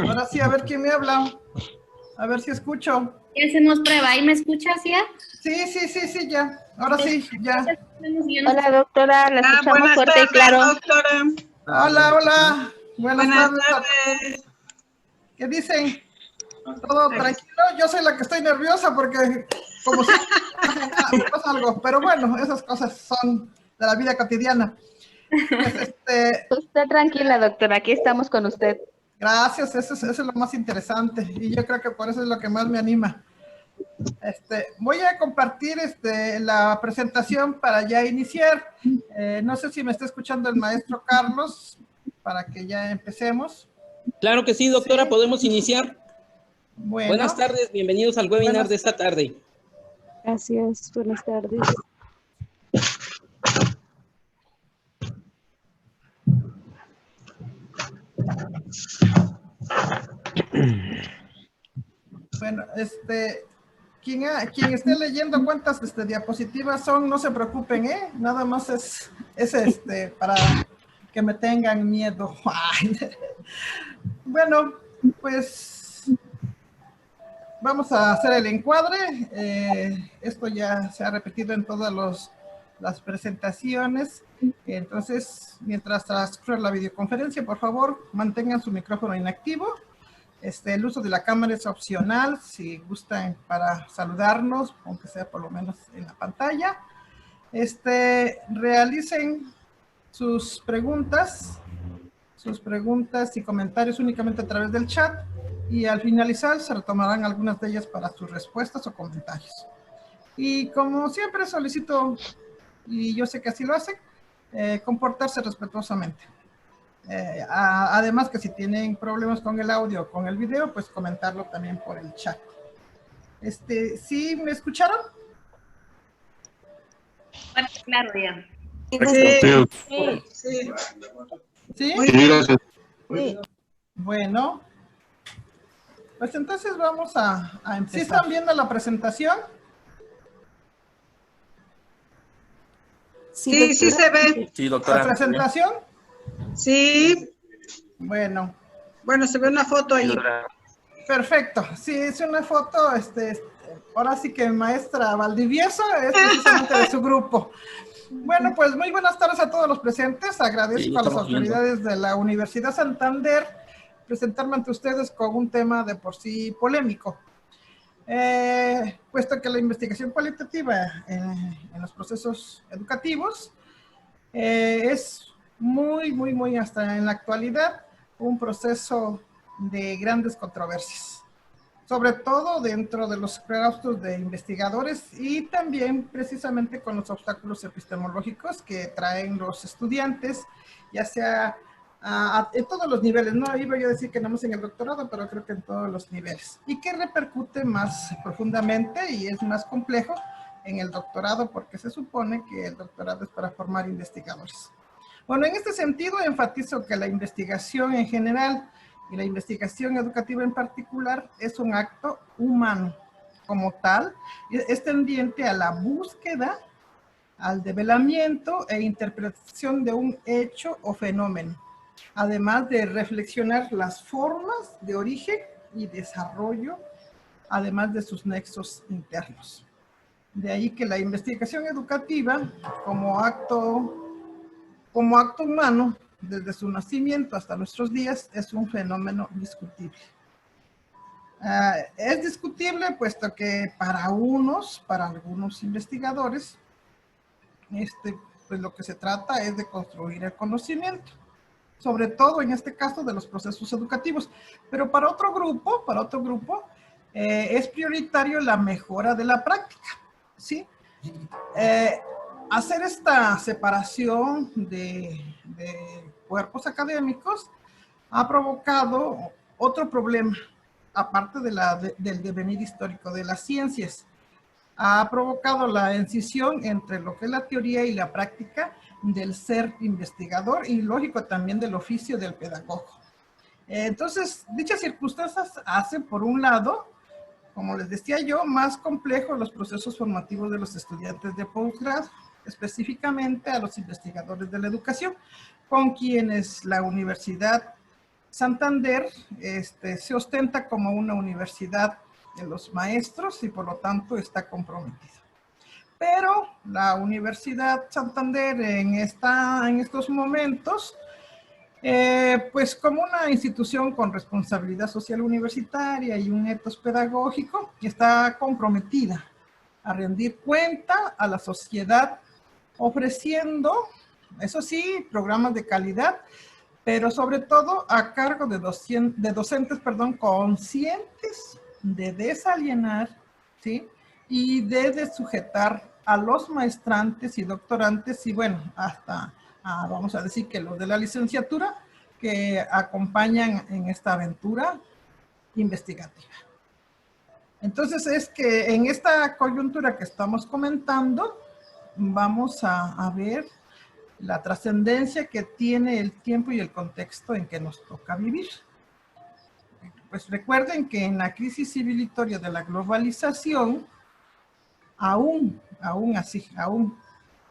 Ahora sí, a ver quién me habla. A ver si escucho. ¿Ya hacemos prueba? ¿Ahí me escuchas ya? Sí, ya. Ahora sí, ya. Hola, doctora, la escuchamos fuerte tardes, y claro. Doctora. Hola. Buenas tardes. Tardes. ¿Qué dicen? ¿Todo tranquilo? Yo soy la que estoy nerviosa porque como si pasa algo. Pero bueno, esas cosas son de la vida cotidiana. Pues, Usted tranquila, doctora, aquí estamos con usted. gracias, eso es lo más interesante. Y yo creo que por eso es lo que más me anima. Voy a compartir la presentación para ya iniciar. No sé si me está escuchando el maestro Carlos para que ya empecemos. Claro que sí, doctora, ¿Sí? podemos iniciar. Bueno. Buenas tardes, bienvenidos al webinar de esta tarde. Gracias, buenas tardes. Bueno, quien esté leyendo cuántas diapositivas son, no se preocupen, ¿eh? Nada más es para que me tengan miedo. Bueno, pues vamos a hacer el encuadre. Esto ya se ha repetido en todas las presentaciones. Entonces, mientras transcurre la videoconferencia, por favor, mantengan su micrófono inactivo. El uso de la cámara es opcional, si gustan para saludarnos, aunque sea por lo menos en la pantalla. Realicen sus preguntas y comentarios únicamente a través del chat y al finalizar se retomarán algunas de ellas para sus respuestas o comentarios. Y como siempre solicito, y yo sé que así lo hacen, comportarse respetuosamente. Además que si tienen problemas con el audio o con el video, pues comentarlo también por el chat. ¿Sí me escucharon? Bueno, claro, ya. Sí. ¿Sí? Sí. Bueno, pues entonces vamos a empezar. ¿Sí están viendo la presentación? Sí, sí se ve. Sí, doctora. ¿La presentación? Sí. Bueno. Bueno, se ve una foto ahí. Perfecto. Sí, es una foto, ahora sí que maestra Valdivieso es precisamente de su grupo. Bueno, pues muy buenas tardes a todos los presentes. Agradezco a las autoridades de la Universidad Santander presentarme ante ustedes con un tema de por sí polémico. Puesto que la investigación cualitativa en los procesos educativos es muy hasta en la actualidad un proceso de grandes controversias, sobre todo dentro de los claustros de investigadores y también precisamente con los obstáculos epistemológicos que traen los estudiantes, ya sea en todos los niveles, no iba yo a decir que no más en el doctorado, pero creo que en todos los niveles, y que repercute más profundamente y es más complejo en el doctorado, porque se supone que el doctorado es para formar investigadores. Bueno, en este sentido enfatizo que la investigación en general y la investigación educativa en particular es un acto humano como tal, es tendiente a la búsqueda, al develamiento e interpretación de un hecho o fenómeno, además de reflexionar las formas de origen y desarrollo, además de sus nexos internos. De ahí que la investigación educativa como acto humano, desde su nacimiento hasta nuestros días, es un fenómeno discutible. Es discutible puesto que para algunos investigadores, pues lo que se trata es de construir el conocimiento, sobre todo en este caso de los procesos educativos. Pero para otro grupo es prioritario la mejora de la práctica, ¿sí? Hacer esta separación de cuerpos académicos ha provocado otro problema, aparte del devenir histórico de las ciencias. Ha provocado la incisión entre lo que es la teoría y la práctica del ser investigador y, lógico, también del oficio del pedagogo. Entonces, dichas circunstancias hacen, por un lado, como les decía yo, más complejos los procesos formativos de los estudiantes de posgrado, específicamente a los investigadores de la educación, con quienes la universidad Santander se ostenta como una universidad de los maestros y por lo tanto está comprometida. Pero la Universidad Santander en estos momentos, pues como una institución con responsabilidad social universitaria y un etos pedagógico, está comprometida a rendir cuenta a la sociedad ofreciendo, eso sí, programas de calidad, pero sobre todo a cargo de docentes conscientes de desalienar, ¿sí? Y de desujetar a los maestrantes y doctorantes y bueno, hasta, vamos a decir que los de la licenciatura que acompañan en esta aventura investigativa. Entonces es que en esta coyuntura que estamos comentando, vamos a ver la trascendencia que tiene el tiempo y el contexto en que nos toca vivir. Pues recuerden que en la crisis civilizatoria de la globalización, aún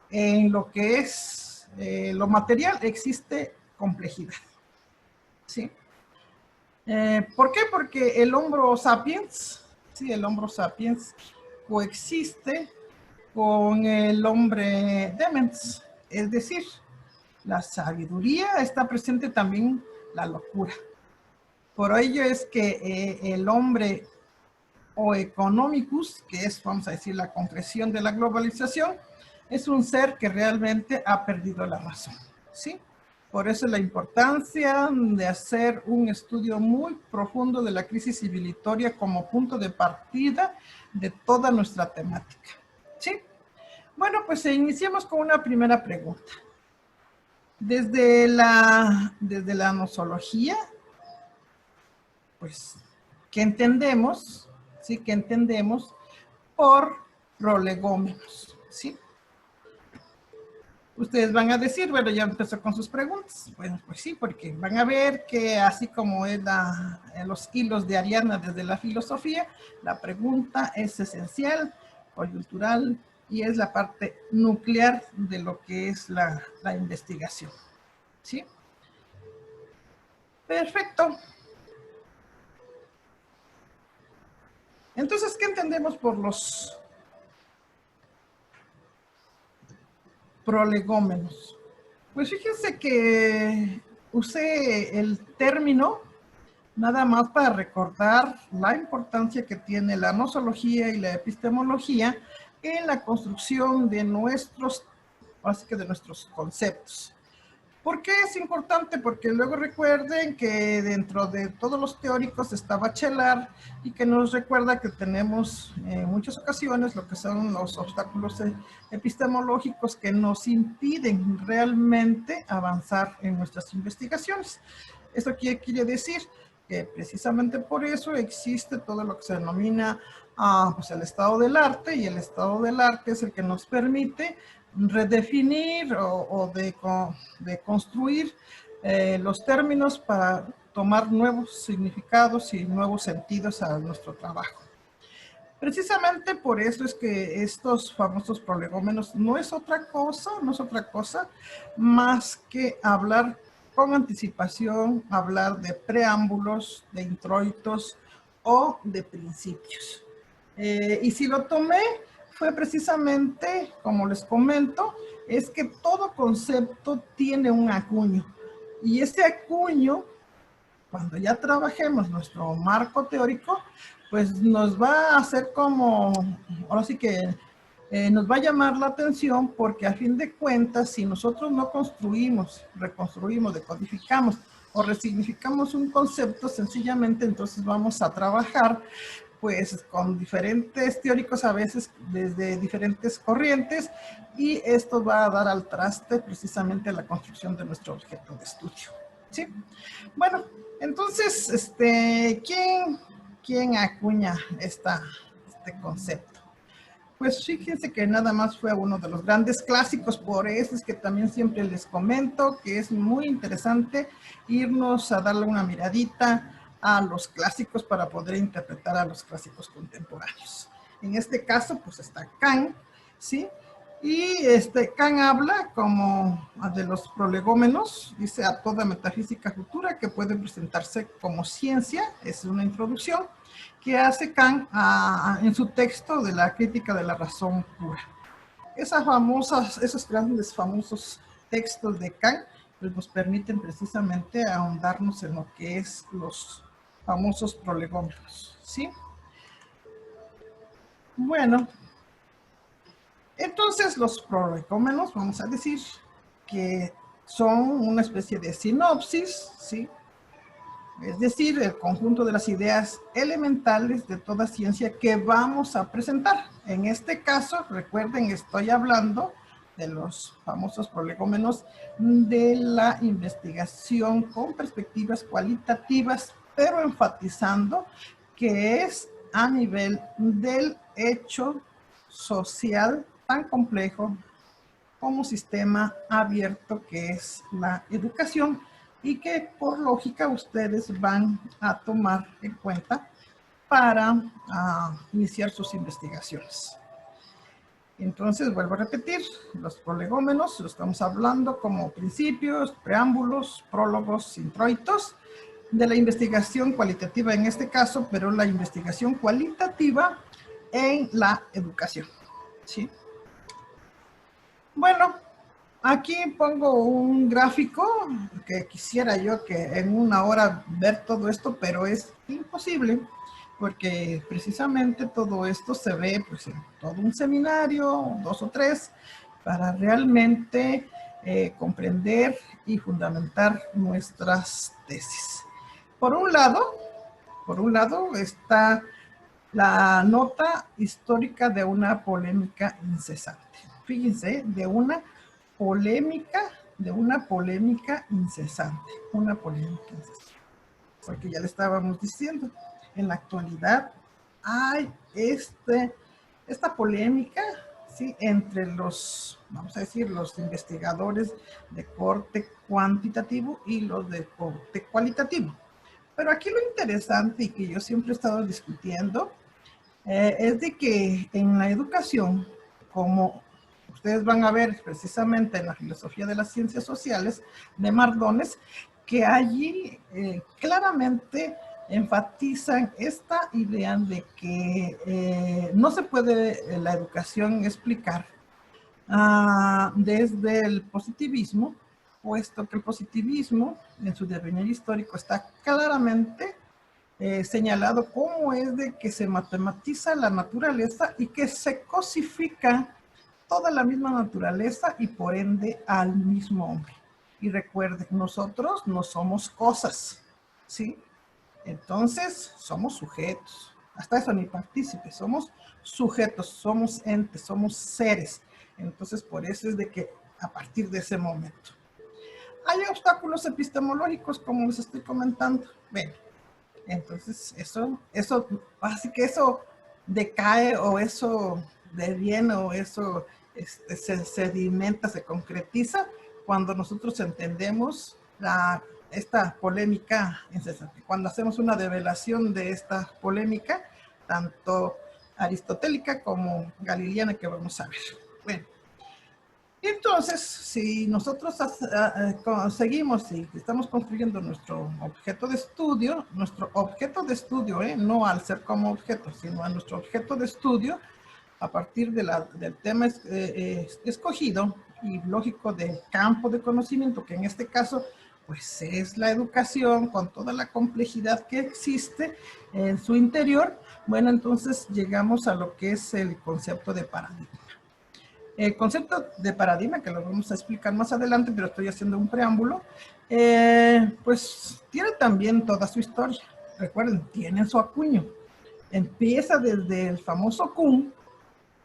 en lo que es lo material existe complejidad. ¿Sí? ¿Por qué? Porque el Homo sapiens, sí, el Homo sapiens coexiste con el hombre demens, es decir, la sabiduría está presente también la locura. Por ello es que el hombre o economicus, que es, vamos a decir, la concreción de la globalización, es un ser que realmente ha perdido la razón, ¿sí? Por eso la importancia de hacer un estudio muy profundo de la crisis civilizatoria como punto de partida de toda nuestra temática, ¿sí? Bueno, pues iniciemos con una primera pregunta. Desde la nosología, pues, ¿qué entendemos? ¿Sí? ¿Qué entendemos por prolegómenos? ¿Sí? Ustedes van a decir, bueno, ya empezó con sus preguntas. Bueno, pues sí, porque van a ver que así como es los hilos de Ariana desde la filosofía, la pregunta es esencial, coyuntural, y es la parte nuclear de lo que es la investigación. ¿Sí? Perfecto. Entonces, ¿qué entendemos por los prolegómenos? Pues fíjense que usé el término nada más para recordar la importancia que tiene la nosología y la epistemología en la construcción de nuestros conceptos. ¿Por qué es importante? Porque luego recuerden que dentro de todos los teóricos está Bachelard y que nos recuerda que tenemos en muchas ocasiones lo que son los obstáculos epistemológicos que nos impiden realmente avanzar en nuestras investigaciones. ¿Esto qué quiere decir? Que precisamente por eso existe todo lo que se denomina pues el estado del arte, y el estado del arte es el que nos permite redefinir o de construir los términos para tomar nuevos significados y nuevos sentidos a nuestro trabajo. Precisamente por eso es que estos famosos prolegómenos no es otra cosa más que hablar con anticipación, hablar de preámbulos, de introitos o de principios. Y si lo tomé, fue precisamente, como les comento, es que todo concepto tiene un acuño. Y ese acuño, cuando ya trabajemos nuestro marco teórico, pues nos va a hacer como, ahora sí que nos va a llamar la atención, porque a fin de cuentas, si nosotros no construimos, reconstruimos, decodificamos o resignificamos un concepto, sencillamente entonces vamos a trabajar pues con diferentes teóricos, a veces desde diferentes corrientes, y esto va a dar al traste precisamente a la construcción de nuestro objeto de estudio. ¿Sí? Bueno, entonces, ¿quién acuña este concepto? Pues fíjense que nada más fue uno de los grandes clásicos, por eso es que también siempre les comento que es muy interesante irnos a darle una miradita a los clásicos para poder interpretar a los clásicos contemporáneos. En este caso, pues está Kant, ¿sí? Y Kant habla como de los prolegómenos, dice a toda metafísica futura que puede presentarse como ciencia, es una introducción que hace Kant en su texto de la crítica de la razón pura. Esos grandes famosos textos de Kant pues nos permiten precisamente ahondarnos en lo que es los famosos prolegómenos, ¿sí? Bueno, entonces los prolegómenos, vamos a decir que son una especie de sinopsis, ¿sí? Es decir, el conjunto de las ideas elementales de toda ciencia que vamos a presentar. En este caso, recuerden, estoy hablando de los famosos prolegómenos de la investigación con perspectivas cualitativas, pero enfatizando que es a nivel del hecho social tan complejo como sistema abierto que es la educación y que por lógica ustedes van a tomar en cuenta para iniciar sus investigaciones. Entonces, vuelvo a repetir, los prolegómenos lo estamos hablando como principios, preámbulos, prólogos, introitos de la investigación cualitativa en este caso, pero la investigación cualitativa en la educación, ¿sí? Bueno, aquí pongo un gráfico que quisiera yo que en una hora ver todo esto, pero es imposible porque precisamente todo esto se ve pues en todo un seminario, 2 o 3, para realmente comprender y fundamentar nuestras tesis. Por un lado está la nota histórica de una polémica incesante. Fíjense, de una polémica incesante. Una polémica incesante. Porque ya le estábamos diciendo, en la actualidad hay esta polémica, ¿sí? Entre los, vamos a decir, los investigadores de corte cuantitativo y los de corte cualitativo. Pero aquí lo interesante y que yo siempre he estado discutiendo es de que en la educación, como ustedes van a ver precisamente en la filosofía de las ciencias sociales de Mardones, que allí claramente enfatizan esta idea de que no se puede la educación explicar desde el positivismo, puesto que el positivismo en su devenir histórico está claramente señalado cómo es de que se matematiza la naturaleza y que se cosifica toda la misma naturaleza y por ende al mismo hombre. Y recuerden, nosotros no somos cosas, ¿sí? Entonces, somos sujetos. Hasta eso ni partícipes, somos sujetos, somos entes, somos seres. Entonces, por eso es de que a partir de ese momento. Hay obstáculos epistemológicos, como les estoy comentando. Bueno, entonces eso, así que eso decae o eso deviene o eso se sedimenta, se concretiza cuando nosotros entendemos esta polémica incesante. Cuando hacemos una develación de esta polémica, tanto aristotélica como galileana, que vamos a ver. Bueno, entonces, si nosotros seguimos y estamos construyendo nuestro objeto de estudio, no al ser como objeto, sino a nuestro objeto de estudio, a partir del tema escogido y lógico del campo de conocimiento, que en este caso pues es la educación con toda la complejidad que existe en su interior, bueno, entonces llegamos a lo que es el concepto de paradigma. El concepto de paradigma, que lo vamos a explicar más adelante, pero estoy haciendo un preámbulo, pues tiene también toda su historia. Recuerden, tiene su acuño. Empieza desde el famoso Kuhn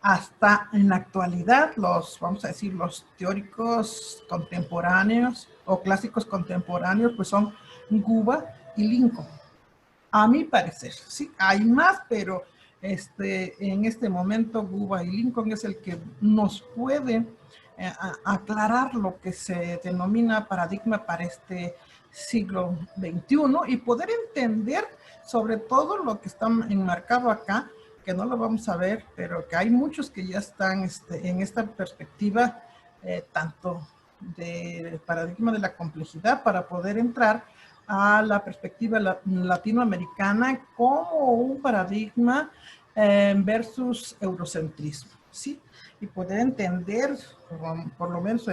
hasta en la actualidad vamos a decir, los teóricos contemporáneos o clásicos contemporáneos, pues son Guba y Lincoln. A mi parecer, sí, hay más, pero en este momento Guba y Lincoln es el que nos puede aclarar lo que se denomina paradigma para este siglo XXI y poder entender sobre todo lo que está enmarcado acá que no lo vamos a ver, pero que hay muchos que ya están en esta perspectiva, tanto del paradigma de la complejidad para poder entrar a la perspectiva latinoamericana como un paradigma versus eurocentrismo, ¿sí? Y poder entender, por lo menos,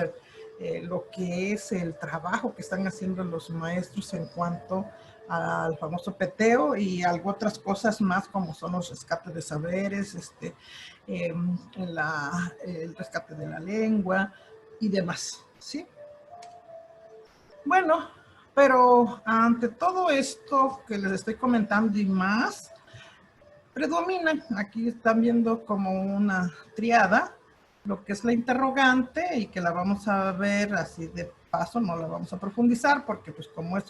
lo que es el trabajo que están haciendo los maestros en cuanto al famoso peteo y algo otras cosas más como son los rescates de saberes, el rescate de la lengua y demás, ¿sí? Bueno, pero ante todo esto que les estoy comentando y más, predomina, aquí están viendo como una triada, lo que es la interrogante y que la vamos a ver así de paso, no la vamos a profundizar porque pues como es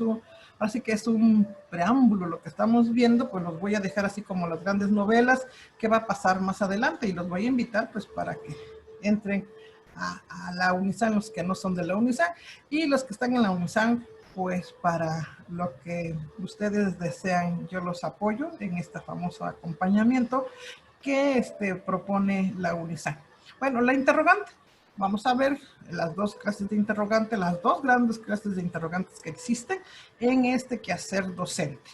así que es un preámbulo lo que estamos viendo, pues los voy a dejar así como las grandes novelas que va a pasar más adelante y los voy a invitar pues para que entren a la UNISAN, los que no son de la UNISAN, y los que están en la UNISAN, pues para lo que ustedes desean, yo los apoyo en este famoso acompañamiento que propone la UNISAN. Bueno, la interrogante. Vamos a ver las dos clases de interrogante, las dos grandes clases de interrogantes que existen en este quehacer docente.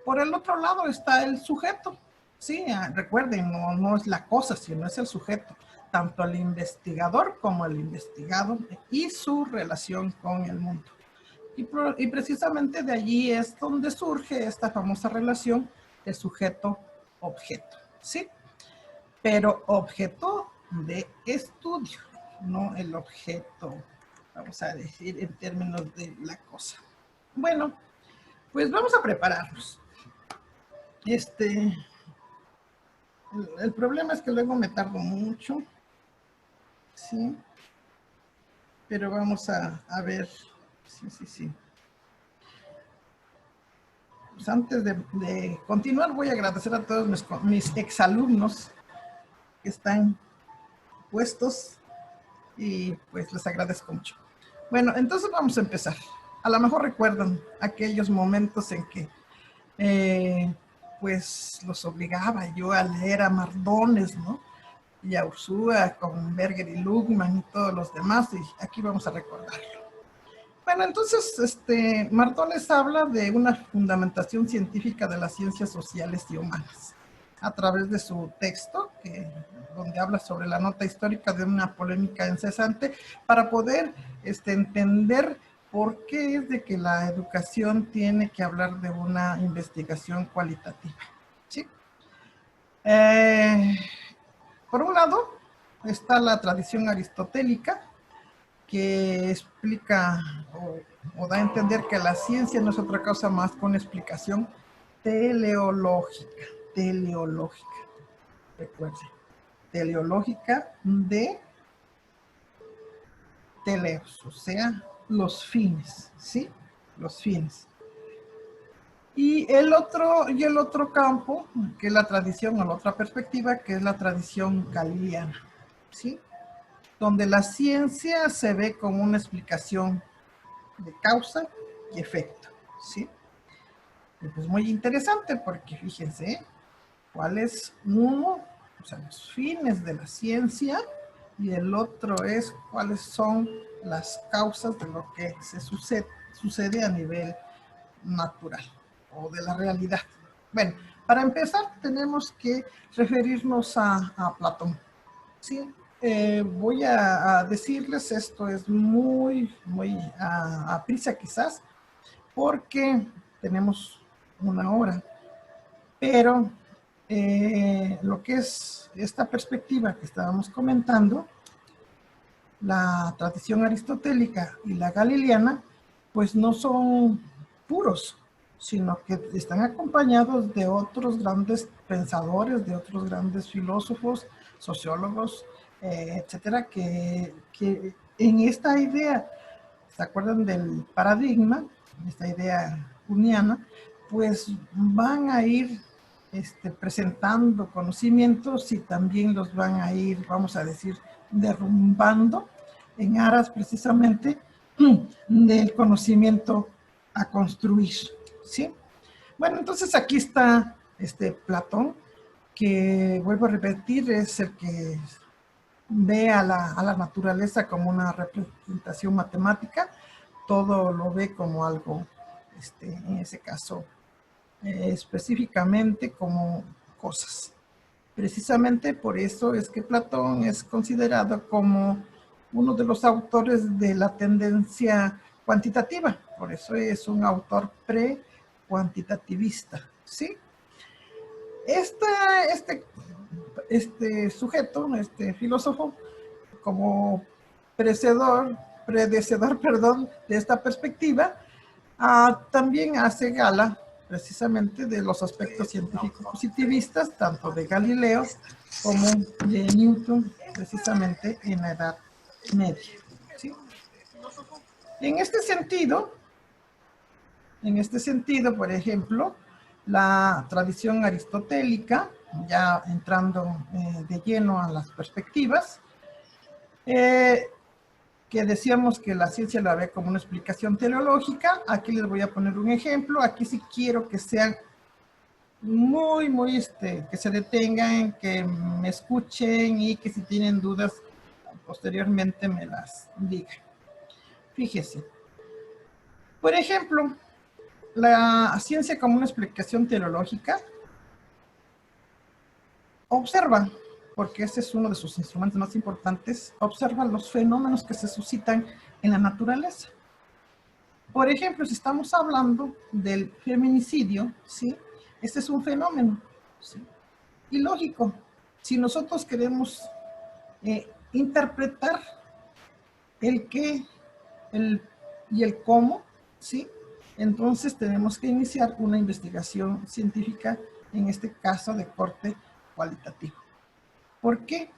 Por el otro lado está el sujeto. Sí, recuerden, no es la cosa, sino es el sujeto. Tanto el investigador como el investigado y su relación con el mundo. Y precisamente de allí es donde surge esta famosa relación de sujeto-objeto, ¿sí? Pero objeto de estudio, no el objeto, vamos a decir, en términos de la cosa. Bueno, pues vamos a prepararnos. El problema es que luego me tardo mucho, ¿sí? Pero vamos a ver, sí. Pues antes de continuar, voy a agradecer a todos mis exalumnos que están puestos y pues les agradezco mucho. Bueno, entonces vamos a empezar. A lo mejor recuerdan aquellos momentos en que pues los obligaba yo a leer a Mardones, ¿no? Y a Ursúa con Berger y Luhmann y todos los demás, y aquí vamos a recordarlo. Bueno, entonces, Mardones habla de una fundamentación científica de las ciencias sociales y humanas a través de su texto, donde habla sobre la nota histórica de una polémica incesante, para poder entender por qué es de que la educación tiene que hablar de una investigación cualitativa, ¿sí? Por un lado, está la tradición aristotélica, que explica o da a entender que la ciencia no es otra cosa más que una explicación teleológica, recuerden, teleológica de teleos, o sea, los fines, ¿sí? Los fines. Y el otro campo, que es la tradición, o la otra perspectiva, que es la tradición galileana, ¿sí? Donde la ciencia se ve como una explicación de causa y efecto, ¿sí? Y pues muy interesante porque fíjense, ¿cuál es uno? O sea, los fines de la ciencia, y el otro es cuáles son las causas de lo que sucede a nivel natural o de la realidad. Bueno, para empezar tenemos que referirnos a Platón, ¿sí? Voy a decirles, esto es muy a prisa quizás, porque tenemos una hora, pero lo que es esta perspectiva que estábamos comentando, la tradición aristotélica y la galileana, pues no son puros, sino que están acompañados de otros grandes pensadores, de otros grandes filósofos, sociólogos, etcétera, que en esta idea, ¿se acuerdan del paradigma? Esta idea uniana, pues van a ir presentando conocimientos y también los van a ir, vamos a decir, derrumbando en aras precisamente del conocimiento a construir, ¿sí? Bueno, entonces aquí está Platón, que, vuelvo a repetir, es el que ve a la naturaleza como una representación matemática, todo lo ve como algo, en ese caso, específicamente como cosas. Precisamente por eso es que Platón es considerado como uno de los autores de la tendencia cuantitativa, por eso es un autor pre-cuantitativista, ¿sí? Este sujeto, este filósofo, como predecedor, de esta perspectiva, también hace gala precisamente de los aspectos científicos positivistas, tanto de Galileo como de Newton, precisamente en la Edad Media, ¿sí? En este sentido, por ejemplo, la tradición aristotélica, ya entrando de lleno a las perspectivas, que decíamos que la ciencia la ve como una explicación teleológica. Aquí les voy a poner un ejemplo. Aquí sí quiero que sean muy, que se detengan, que me escuchen y que si tienen dudas posteriormente me las digan. Fíjese. Por ejemplo, la ciencia como una explicación teleológica observa, porque ese es uno de sus instrumentos más importantes, observa los fenómenos que se suscitan en la naturaleza. Por ejemplo, si estamos hablando del feminicidio, ¿sí? Este es un fenómeno, ¿sí? Y lógico, si nosotros queremos interpretar el qué y el cómo, ¿sí? Entonces tenemos que iniciar una investigación científica, en este caso de corte cualitativo. ¿Por qué?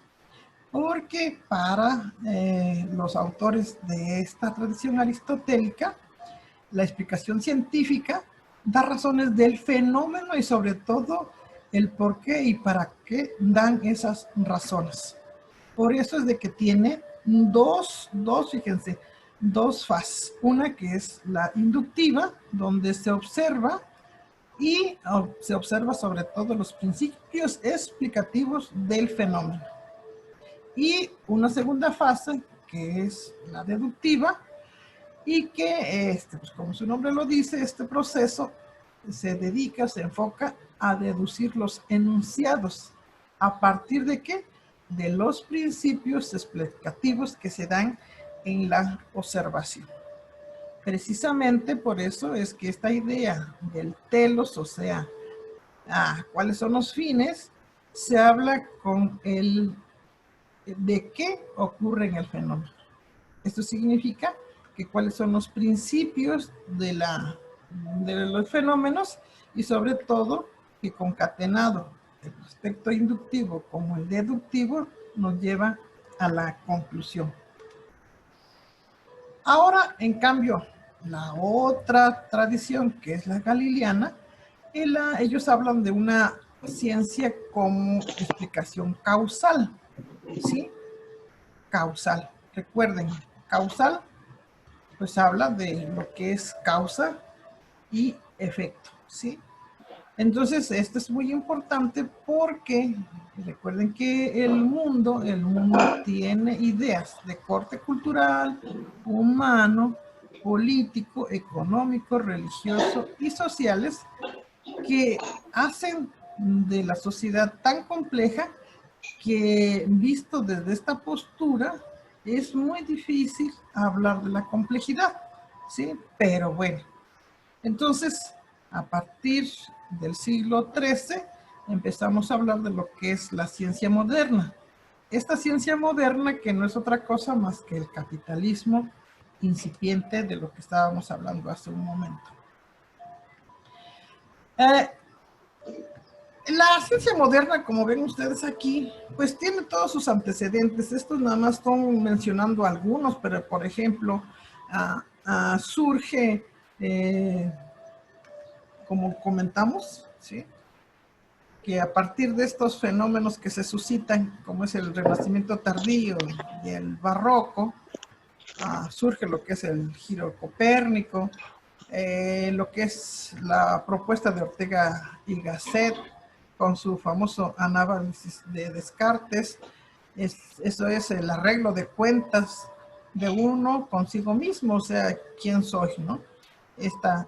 Porque para los autores de esta tradición aristotélica, la explicación científica da razones del fenómeno y sobre todo el por qué y para qué dan esas razones. Por eso es de que tiene fíjense, dos fases. Una que es la inductiva, donde se observa y se observa sobre todo los principios explicativos del fenómeno. Y una segunda fase, que es la deductiva, y que, pues como su nombre lo dice, este proceso se enfoca a deducir los enunciados. ¿A partir de qué? De los principios explicativos que se dan en la observación. Precisamente por eso es que esta idea del telos, o sea, cuáles son los fines, se habla con el de qué ocurre en el fenómeno. Esto significa que cuáles son los principios de los fenómenos y sobre todo que concatenado el aspecto inductivo como el deductivo nos lleva a la conclusión. Ahora, en cambio, la otra tradición, que es la galileana, ellos hablan de una ciencia como explicación causal, ¿sí? Causal. Recuerden, causal, pues habla de lo que es causa y efecto, ¿sí? Entonces, esto es muy importante porque recuerden que el mundo tiene ideas de corte cultural, humano, político, económico, religioso y sociales que hacen de la sociedad tan compleja que, visto desde esta postura, es muy difícil hablar de la complejidad, ¿sí? Pero bueno, entonces, a partir del siglo XIII, empezamos a hablar de lo que es la ciencia moderna. Esta ciencia moderna que no es otra cosa más que el capitalismo incipiente de lo que estábamos hablando hace un momento. La ciencia moderna, como ven ustedes aquí, pues tiene todos sus antecedentes. Estos nada más están mencionando algunos, pero por ejemplo, surge, como comentamos, ¿sí? Que a partir de estos fenómenos que se suscitan, como es el Renacimiento tardío y el Barroco, surge lo que es el giro copérnico, lo que es la propuesta de Ortega y Gasset, con su famoso análisis de Descartes. Eso es el arreglo de cuentas de uno consigo mismo, o sea, ¿quién soy, no? Esta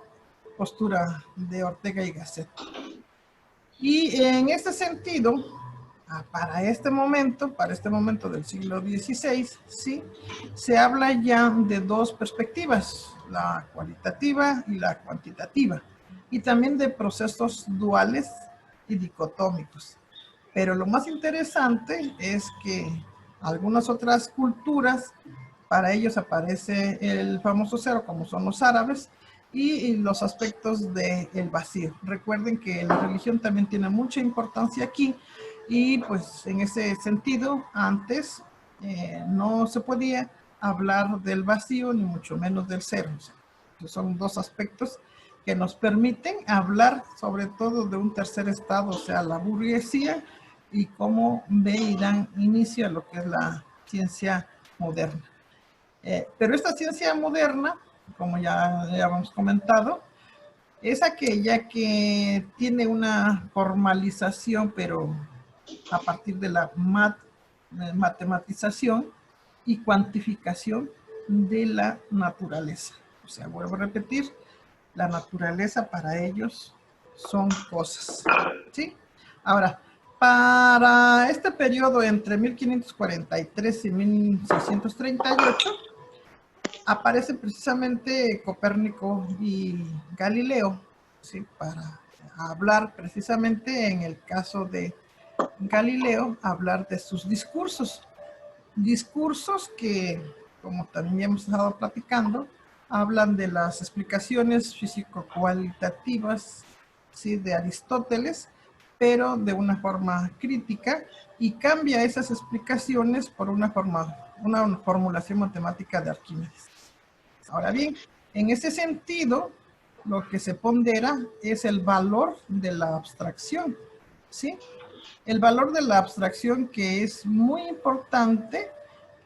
postura de Ortega y Gasset. Y en este sentido, para este momento del siglo XVI, ¿sí? Se habla ya de dos perspectivas, la cualitativa y la cuantitativa, y también de procesos duales y dicotómicos. Pero lo más interesante es que algunas otras culturas, para ellos aparece el famoso cero, como son los árabes, y los aspectos del vacío. Recuerden que la religión también tiene mucha importancia aquí, y pues en ese sentido, antes no se podía hablar del vacío, ni mucho menos del cero. O sea, son dos aspectos que nos permiten hablar sobre todo de un tercer estado, o sea, la burguesía, y cómo ve y dan inicio a lo que es la ciencia moderna. Pero esta ciencia moderna, como ya habíamos comentado, es aquella que tiene una formalización, pero a partir de la matematización y cuantificación de la naturaleza. O sea, vuelvo a repetir, la naturaleza para ellos son cosas, ¿sí? Ahora, para este periodo entre 1543 y 1638, aparece precisamente Copérnico y Galileo, ¿sí? Para hablar precisamente, en el caso de Galileo, hablar de sus discursos. Discursos que, como también hemos estado platicando, hablan de las explicaciones físico-cualitativas, ¿sí? De Aristóteles, pero de una forma crítica, y cambia esas explicaciones por una formulación matemática de Arquímedes. Ahora bien, en ese sentido, lo que se pondera es el valor de la abstracción, ¿sí? El valor de la abstracción, que es muy importante,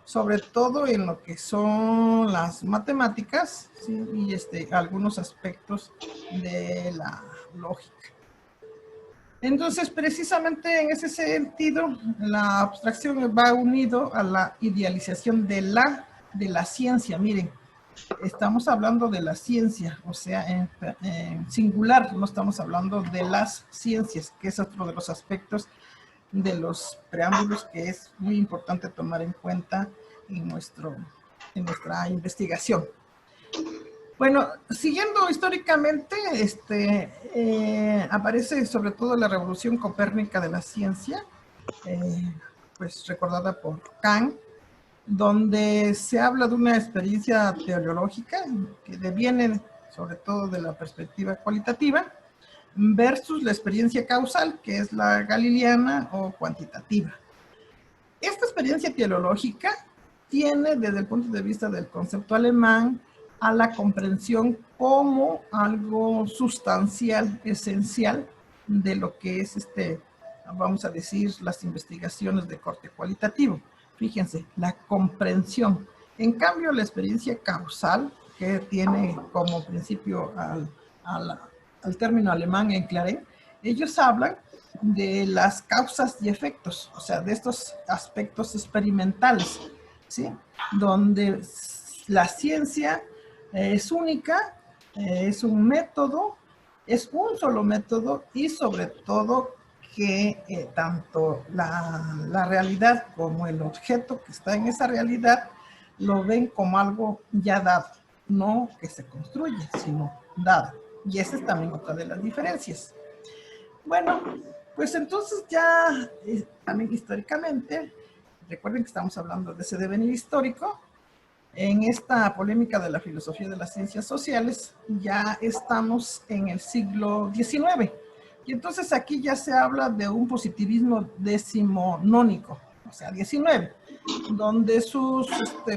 sobre todo en lo que son las matemáticas, ¿sí? Y algunos aspectos de la lógica. Entonces, precisamente en ese sentido, la abstracción va unido a la idealización de la ciencia. Miren, estamos hablando de la ciencia, o sea, en singular, no estamos hablando de las ciencias, que es otro de los aspectos de los preámbulos que es muy importante tomar en cuenta en nuestra investigación. Bueno, siguiendo históricamente, aparece sobre todo la revolución copérnica de la ciencia, pues recordada por Kant, donde se habla de una experiencia teleológica que deviene sobre todo de la perspectiva cualitativa, versus la experiencia causal, que es la galileana o cuantitativa. Esta experiencia teleológica tiene, desde el punto de vista del concepto alemán, a la comprensión como algo sustancial, esencial, de lo que es vamos a decir, las investigaciones de corte cualitativo. Fíjense, la comprensión. En cambio, la experiencia causal, que tiene como principio al término alemán Enclaren, ellos hablan de las causas y efectos, o sea, de estos aspectos experimentales, ¿sí? Donde la ciencia es única, es un método, es un solo método, y sobre todo que tanto la realidad como el objeto que está en esa realidad lo ven como algo ya dado, no que se construye, sino dado. Y esa es también otra de las diferencias. Bueno, pues entonces ya también históricamente, recuerden que estamos hablando de ese devenir histórico. En esta polémica de la filosofía de las ciencias sociales, ya estamos en el siglo XIX. Y entonces aquí ya se habla de un positivismo decimonónico, o sea, 19, donde sus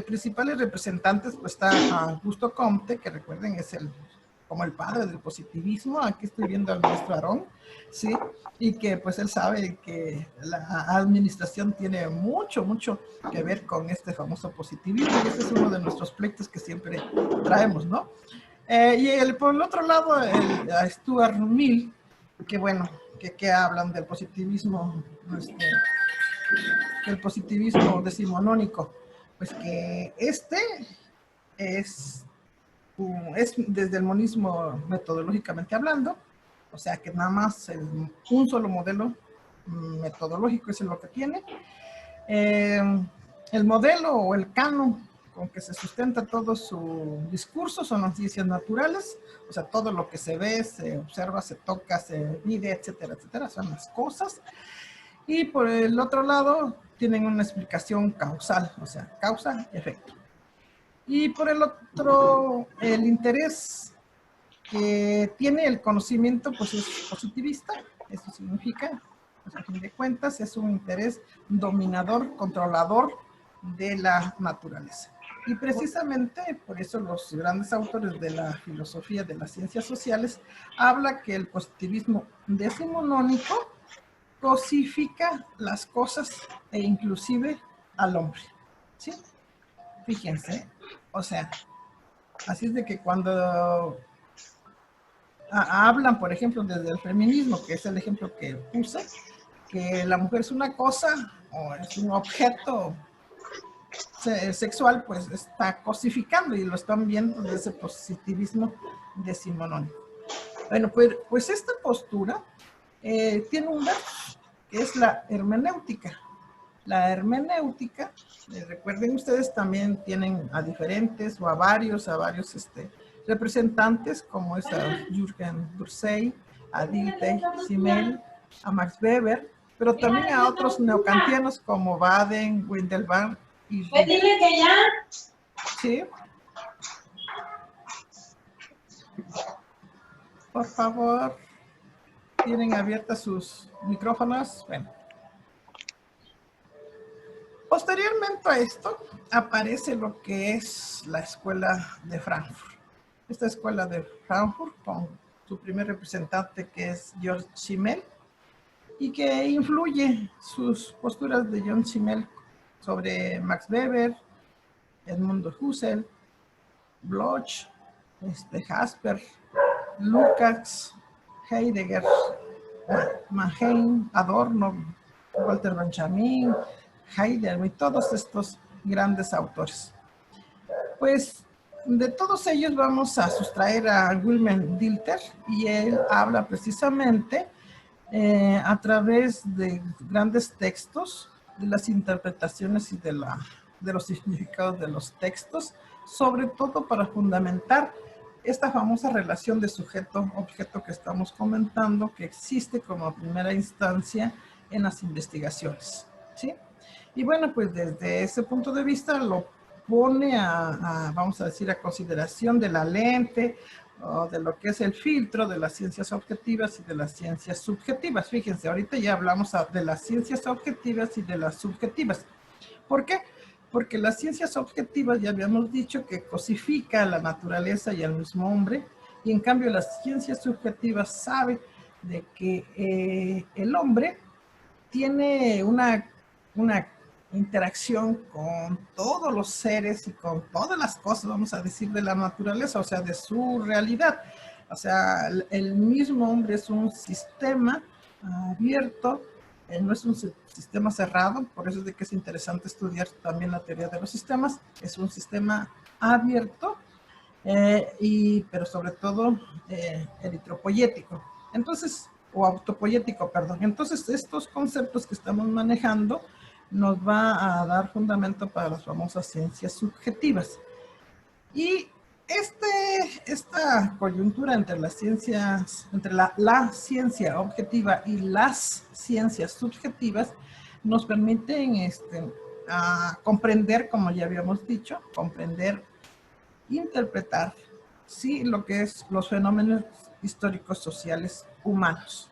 principales representantes, pues está Augusto Comte, que recuerden es como el padre del positivismo. Aquí estoy viendo al maestro Aarón, ¿sí? Y que pues él sabe que la administración tiene mucho que ver con este famoso positivismo, y este es uno de nuestros pleitos que siempre traemos, ¿no? Y por el otro lado, a Stuart Mill, que bueno, que hablan del positivismo, del positivismo decimonónico. Pues que es desde el monismo metodológicamente hablando, o sea que nada más un solo modelo metodológico es lo que tiene. El modelo o el canon con que se sustenta todo su discurso son las ciencias naturales, o sea, todo lo que se ve, se observa, se toca, se mide, etcétera, etcétera, son las cosas. Y por el otro lado, tienen una explicación causal, o sea, causa y efecto. Y por el otro, el interés que tiene el conocimiento, pues es positivista. Eso significa, pues a fin de cuentas, es un interés dominador, controlador de la naturaleza. Y precisamente por eso los grandes autores de la filosofía de las ciencias sociales hablan que el positivismo decimonónico cosifica las cosas e inclusive al hombre. ¿Sí? Fíjense, o sea, así es de que cuando hablan, por ejemplo, desde el feminismo, que es el ejemplo que puse, que la mujer es una cosa o es un objeto sexual, pues está cosificando y lo están viendo desde ese positivismo decimonónico. Bueno, pues esta postura tiene un verso, que es la hermenéutica. La hermenéutica, recuerden ustedes, también tienen a diferentes o a varios representantes, como es a Jürgen Dursey, a Dilthey, Simmel, a Max Weber, pero también a otros neocantianos como Baden, Windelband y Pues dile que ya. ¿Sí? Por favor, tienen abiertas sus micrófonos. Bueno. Posteriormente a esto, aparece lo que es la escuela de Frankfurt. Esta escuela de Frankfurt, con su primer representante que es Georg Simmel, y que influye sus posturas de John Simmel sobre Max Weber, Edmund Husserl, Bloch, Jasper, Lukács, Heidegger, Mannheim, Adorno, Walter Benjamin, Heidegger y todos estos grandes autores. Pues de todos ellos vamos a sustraer a Wilhelm Dilthey, y él habla precisamente a través de grandes textos, de las interpretaciones y de los significados de los textos, sobre todo para fundamentar esta famosa relación de sujeto-objeto que estamos comentando, que existe como primera instancia en las investigaciones, ¿sí? Y bueno, pues desde ese punto de vista lo pone vamos a decir, a consideración de la lente, o de lo que es el filtro de las ciencias objetivas y de las ciencias subjetivas. Fíjense, ahorita ya hablamos de las ciencias objetivas y de las subjetivas. ¿Por qué? Porque las ciencias objetivas ya habíamos dicho que cosifica a la naturaleza y al mismo hombre, y en cambio las ciencias subjetivas saben de que el hombre tiene una interacción con todos los seres y con todas las cosas, vamos a decir, de la naturaleza, o sea, de su realidad. O sea, el mismo hombre es un sistema abierto, no es un sistema cerrado, por eso es de que es interesante estudiar también la teoría de los sistemas. Es un sistema abierto, pero sobre todo eritropoyético. Entonces, o autopoyético, perdón. Entonces, estos conceptos que estamos manejando nos va a dar fundamento para las famosas ciencias subjetivas. Y esta coyuntura entre las ciencias, entre la ciencia objetiva y las ciencias subjetivas, nos permiten comprender, como ya habíamos dicho, comprender, interpretar, sí, lo que es los fenómenos históricos sociales humanos.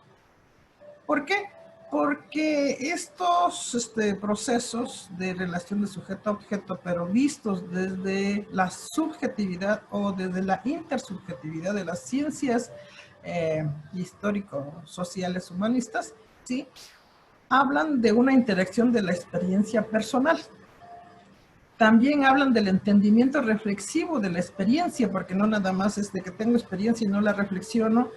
¿Por qué? Porque estos procesos de relación de sujeto a objeto, pero vistos desde la subjetividad o desde la intersubjetividad de las ciencias histórico-sociales humanistas, ¿sí?, hablan de una interacción de la experiencia personal. También hablan del entendimiento reflexivo de la experiencia, porque no nada más es de que tengo experiencia y no la reflexiono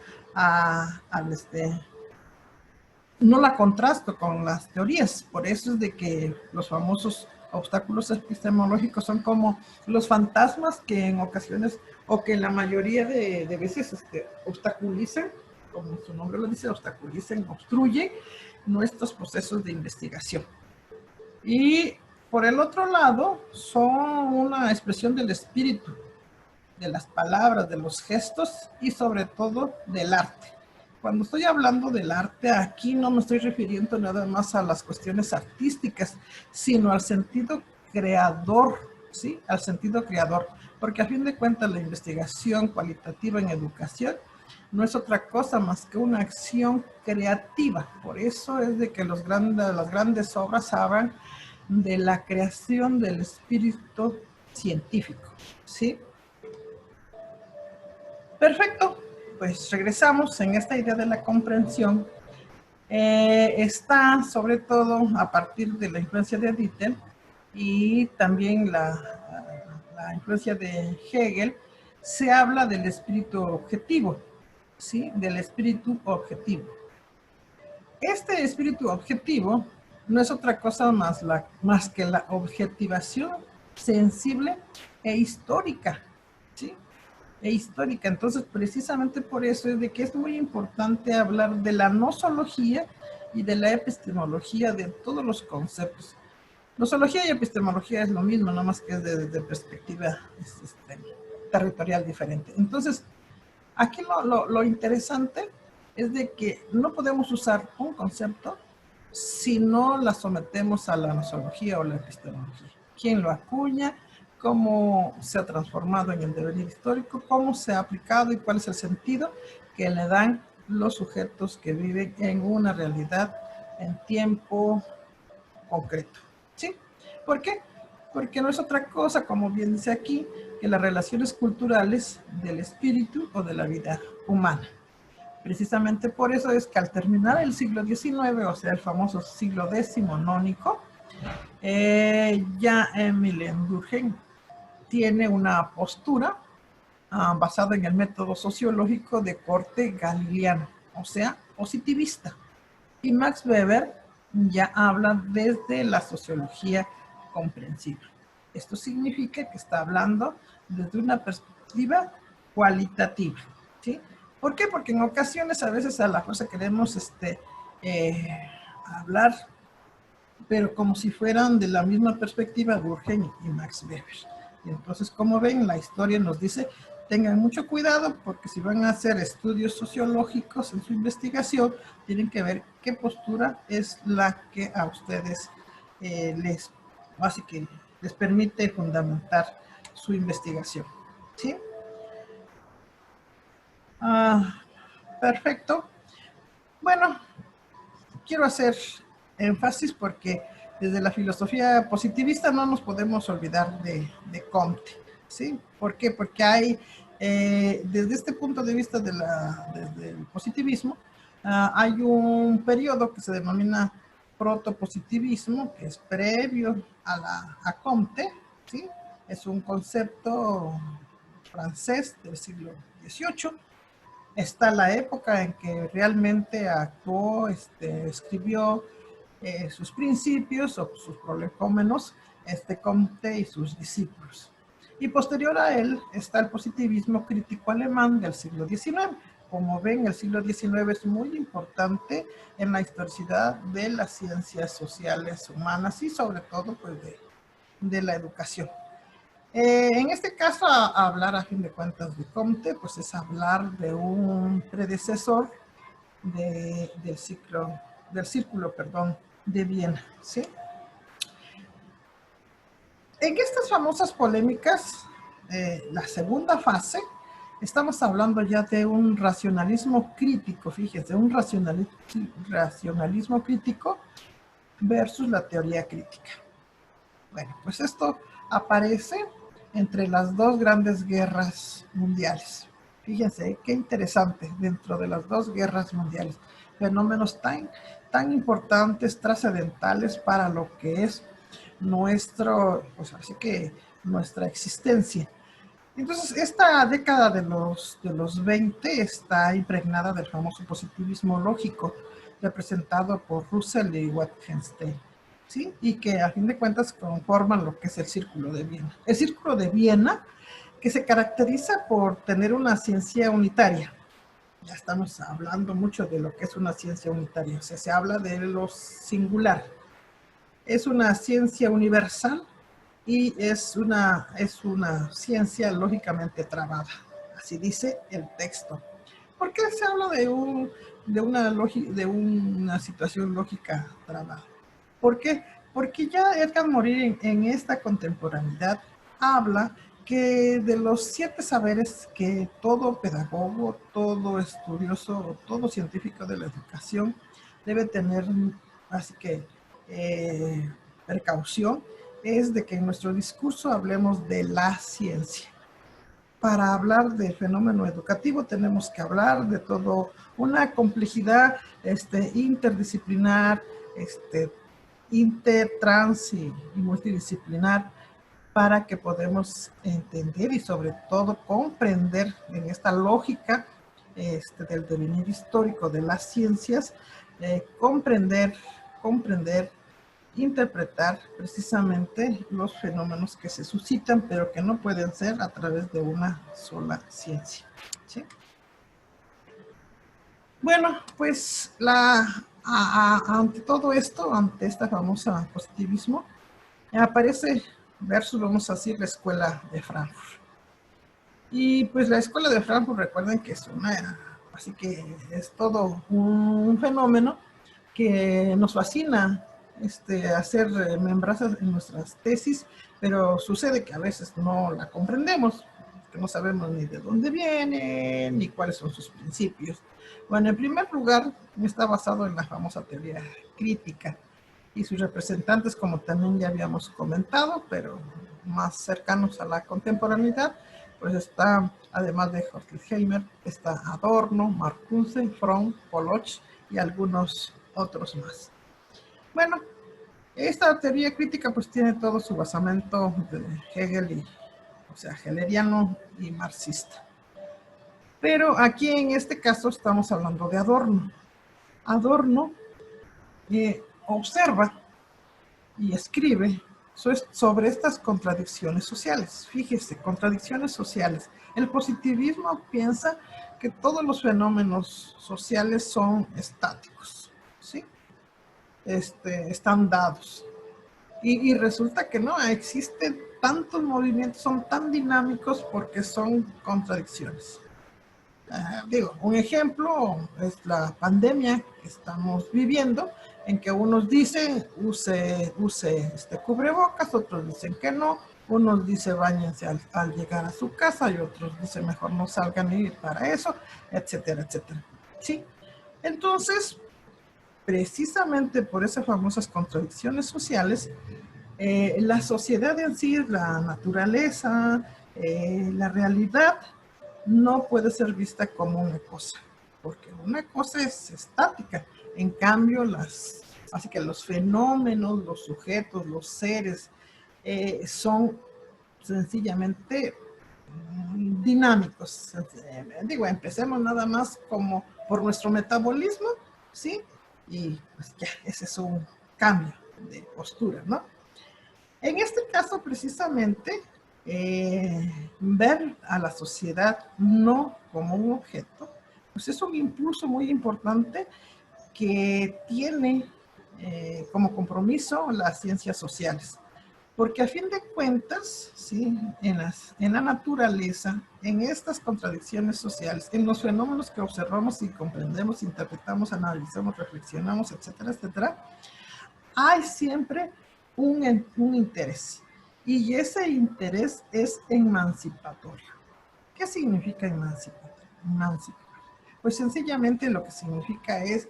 no la contrasto con las teorías. Por eso es de que los famosos obstáculos epistemológicos son como los fantasmas que en ocasiones, o que la mayoría de veces obstaculizan, como su nombre lo dice, obstaculizan, obstruyen nuestros procesos de investigación. Y por el otro lado, son una expresión del espíritu, de las palabras, de los gestos y sobre todo del arte. Cuando estoy hablando del arte, aquí no me estoy refiriendo nada más a las cuestiones artísticas, sino al sentido creador, ¿sí? Al sentido creador. Porque a fin de cuentas la investigación cualitativa en educación no es otra cosa más que una acción creativa. Por eso es de que las grandes obras hablan de la creación del espíritu científico, ¿sí? Perfecto. Pues regresamos en esta idea de la comprensión. Está sobre todo a partir de la influencia de Dittel y también la influencia de Hegel, se habla del espíritu objetivo, ¿sí? Del espíritu objetivo. Este espíritu objetivo no es otra cosa más que la objetivación sensible e histórica, ¿sí? Histórica. Entonces, precisamente por eso es de que es muy importante hablar de la nosología y de la epistemología de todos los conceptos. Nosología y epistemología es lo mismo, nada más que es de perspectiva territorial diferente. Entonces, aquí lo interesante es de que no podemos usar un concepto si no la sometemos a la nosología o la epistemología. ¿Quién lo acuña? Cómo se ha transformado en el devenir histórico, cómo se ha aplicado y cuál es el sentido que le dan los sujetos que viven en una realidad en tiempo concreto. ¿Sí? ¿Por qué? Porque no es otra cosa, como bien dice aquí, que las relaciones culturales del espíritu o de la vida humana. Precisamente por eso es que al terminar el siglo XIX, o sea, el famoso siglo decimonónico, ya Emile Durkheim tiene una postura basada en el método sociológico de corte galileano, o sea, positivista. Y Max Weber ya habla desde la sociología comprensiva. Esto significa que está hablando desde una perspectiva cualitativa, ¿sí? ¿Por qué? Porque en ocasiones a veces a la fuerza queremos hablar, pero como si fueran de la misma perspectiva Durkheim y Max Weber. Y entonces, como ven, la historia nos dice, tengan mucho cuidado porque si van a hacer estudios sociológicos en su investigación, tienen que ver qué postura es la que a ustedes les permite fundamentar su investigación. ¿Sí? Perfecto. Bueno, quiero hacer énfasis porque desde la filosofía positivista no nos podemos olvidar de Comte, ¿sí? ¿Por qué? Porque hay, desde este punto de vista desde el positivismo, hay un periodo que se denomina protopositivismo, que es previo a Comte, ¿sí? Es un concepto francés del siglo XVIII. Está la época en que realmente actuó, escribió sus principios o sus prolegómenos, Comte y sus discípulos. Y posterior a él está el positivismo crítico alemán del siglo XIX. Como ven, el siglo XIX es muy importante en la historicidad de las ciencias sociales humanas y sobre todo pues, de la educación. En este caso, hablar a fin de cuentas de Comte, pues es hablar de un predecesor del círculo de Viena, ¿sí? En estas famosas polémicas, la segunda fase, estamos hablando ya de un racionalismo crítico, fíjense, un racionalismo crítico versus la teoría crítica. Bueno, pues esto aparece entre las dos grandes guerras mundiales. Fíjense, qué interesante, dentro de las dos guerras mundiales, fenómenos tan importantes, trascendentales para lo que es pues así que nuestra existencia. Entonces, esta década de los 20 está impregnada del famoso positivismo lógico, representado por Russell y Wittgenstein, ¿sí? Y que a fin de cuentas conforman lo que es el Círculo de Viena. El Círculo de Viena, que se caracteriza por tener una ciencia unitaria. Ya estamos hablando mucho de lo que es una ciencia unitaria, o sea, se habla de lo singular. Es una ciencia universal y es una ciencia lógicamente trabada. Así dice el texto. ¿Por qué se habla de una situación lógica trabada? ¿Por qué? Porque ya Edgar Morin en esta contemporaneidad habla que de los 7 saberes que todo pedagogo, todo estudioso, todo científico de la educación debe tener, así que precaución, es de que en nuestro discurso hablemos de la ciencia. Para hablar del fenómeno educativo tenemos que hablar de todo una complejidad interdisciplinar, inter, trans y multidisciplinar, para que podamos entender y sobre todo comprender en esta lógica del devenir histórico de las ciencias, comprender, interpretar precisamente los fenómenos que se suscitan, pero que no pueden ser a través de una sola ciencia, ¿sí? Bueno, pues ante todo esto, ante esta famosa positivismo, aparece versus, vamos a decir, la Escuela de Frankfurt. Y pues la Escuela de Frankfurt, recuerden que es así que es todo un fenómeno que nos fascina hacer membrazas en nuestras tesis, pero sucede que a veces no la comprendemos, que no sabemos ni de dónde viene, ni cuáles son sus principios. Bueno, en primer lugar, está basado en la famosa teoría crítica y sus representantes, como también ya habíamos comentado, pero más cercanos a la contemporaneidad, pues está, además de Horkheimer, está Adorno, Marcuse, Fromm, Poloch y algunos otros más. Bueno, esta teoría crítica pues tiene todo su basamento de Hegel, o sea, hegeliano y marxista. Pero aquí en este caso estamos hablando de Adorno. Adorno observa y escribe sobre estas contradicciones sociales. Fíjese, contradicciones sociales. El positivismo piensa que todos los fenómenos sociales son estáticos, ¿sí? Están dados. Y resulta que no, existen tantos movimientos, son tan dinámicos porque son contradicciones. Digo, un ejemplo es la pandemia que estamos viviendo, en que unos dicen use cubrebocas, otros dicen que no, unos dicen báñense al llegar a su casa y otros dicen mejor no salgan a ir para eso, etcétera, etcétera. ¿Sí? Entonces, precisamente por esas famosas contradicciones sociales, la sociedad en sí, la naturaleza, la realidad, no puede ser vista como una cosa, porque una cosa es estática. En cambio, así que los fenómenos, los sujetos, los seres, son sencillamente dinámicos. Digo, empecemos nada más como por nuestro metabolismo, ¿sí? Y pues ya, ese es un cambio de postura, ¿no? En este caso, precisamente, ver a la sociedad no como un objeto, pues es un impulso muy importante que tiene como compromiso las ciencias sociales. Porque a fin de cuentas, ¿sí? en la naturaleza, en estas contradicciones sociales, en los fenómenos que observamos y comprendemos, interpretamos, analizamos, reflexionamos, etcétera, etcétera, hay siempre un interés. Y ese interés es emancipatorio. ¿Qué significa emancipatorio? Pues sencillamente lo que significa es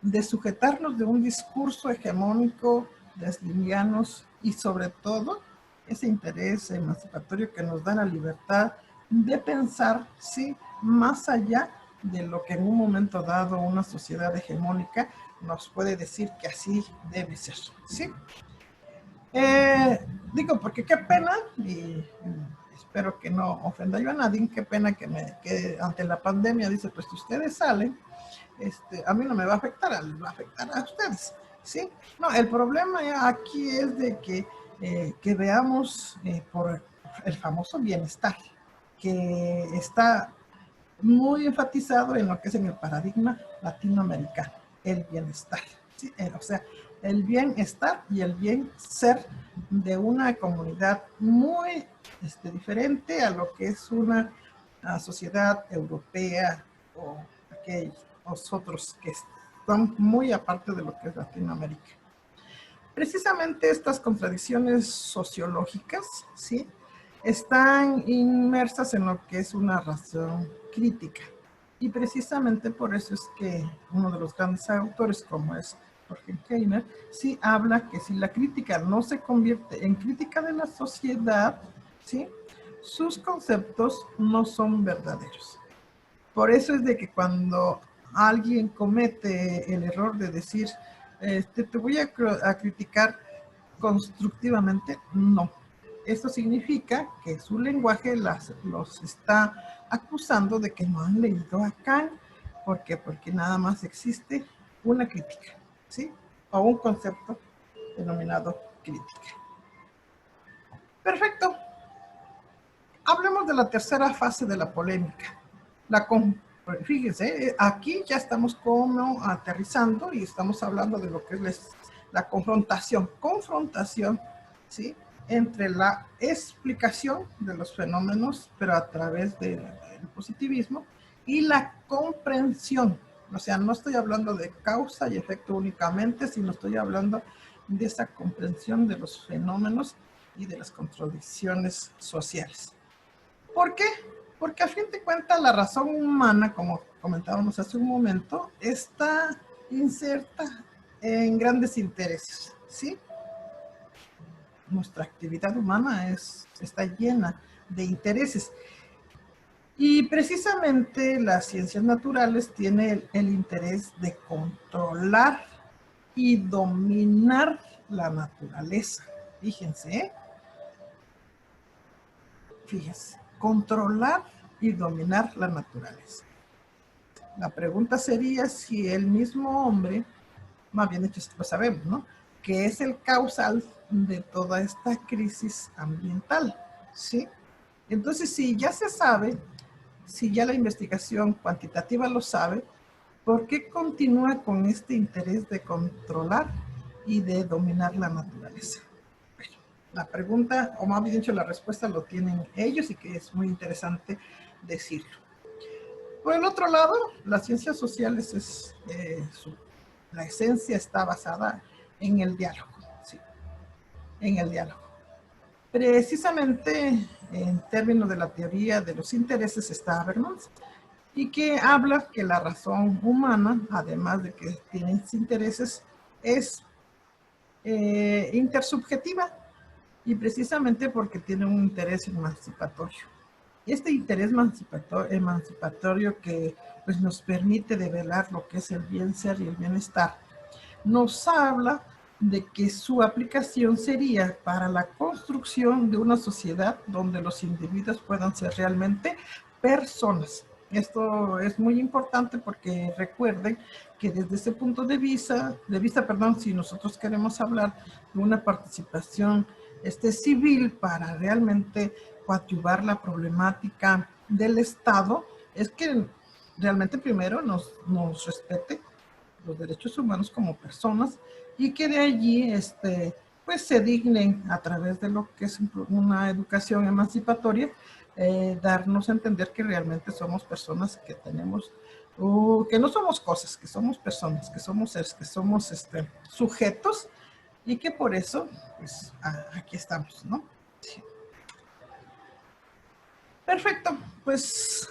desujetarnos de un discurso hegemónico, desliniarnos y sobre todo ese interés emancipatorio que nos da la libertad de pensar, sí, más allá de lo que en un momento dado una sociedad hegemónica nos puede decir que así debe ser, ¿sí? Digo, porque qué pena, y espero que no ofenda yo a nadie, qué pena que ante la pandemia dice, pues si ustedes salen, a mí no me va a afectar, va a afectar a ustedes, ¿sí? No, el problema aquí es de que veamos por el famoso bienestar, que está muy enfatizado en lo que es en el paradigma latinoamericano, el bienestar, ¿sí? O sea, el bienestar y el bien ser de una comunidad muy diferente a lo que es una sociedad europea o aquellos otros que están muy aparte de lo que es Latinoamérica. Precisamente estas contradicciones sociológicas, ¿sí?, están inmersas en lo que es una razón crítica. Y precisamente por eso es que uno de los grandes autores, como es Horkheimer, sí habla que si la crítica no se convierte en crítica de la sociedad, ¿sí?, sus conceptos no son verdaderos. Por eso es de que cuando alguien comete el error de decir, te voy a criticar constructivamente, no. Esto significa que su lenguaje los está acusando de que no han leído a Kant. ¿Por qué? Porque nada más existe una crítica, ¿sí? O un concepto denominado crítica. Perfecto. Hablemos de la tercera fase de la polémica. Fíjense, aquí ya estamos como aterrizando y estamos hablando de lo que es la confrontación. Confrontación, ¿sí?, entre la explicación de los fenómenos, pero a través del positivismo, y la comprensión. O sea, no estoy hablando de causa y efecto únicamente, sino estoy hablando de esa comprensión de los fenómenos y de las contradicciones sociales. ¿Por qué? Porque a fin de cuentas la razón humana, como comentábamos hace un momento, está inserta en grandes intereses, ¿sí? Nuestra actividad humana está llena de intereses. Y precisamente las ciencias naturales tienen el interés de controlar y dominar la naturaleza. Fíjense, fíjense, controlar y dominar la naturaleza. La pregunta sería si el mismo hombre, más bien dicho, lo sabemos, ¿no?, que es el causal de toda esta crisis ambiental, ¿sí? Entonces, si ya se sabe, si ya la investigación cuantitativa lo sabe, ¿por qué continúa con este interés de controlar y de dominar la naturaleza? Bueno, la pregunta, o más bien dicho, la respuesta lo tienen ellos y que es muy interesante decirlo. Por el otro lado, las ciencias sociales, la esencia está basada en el diálogo, ¿sí?, en el diálogo. Precisamente en términos de la teoría de los intereses está Habermas, y que habla que la razón humana, además de que tiene intereses, es intersubjetiva, y precisamente porque tiene un interés emancipatorio. Este interés emancipatorio que pues, nos permite develar lo que es el bien ser y el bienestar, nos habla de que su aplicación sería para la construcción de una sociedad donde los individuos puedan ser realmente personas. Esto es muy importante porque recuerden que desde ese punto de vista, si nosotros queremos hablar de una participación civil para realmente coadyuvar la problemática del Estado, es que realmente primero nos respete los derechos humanos como personas y que de allí pues se dignen a través de lo que es una educación emancipatoria, darnos a entender que realmente somos personas que tenemos, que no somos cosas, que somos personas, que somos seres, que somos sujetos, y que por eso pues aquí estamos, ¿no? Sí. Perfecto, pues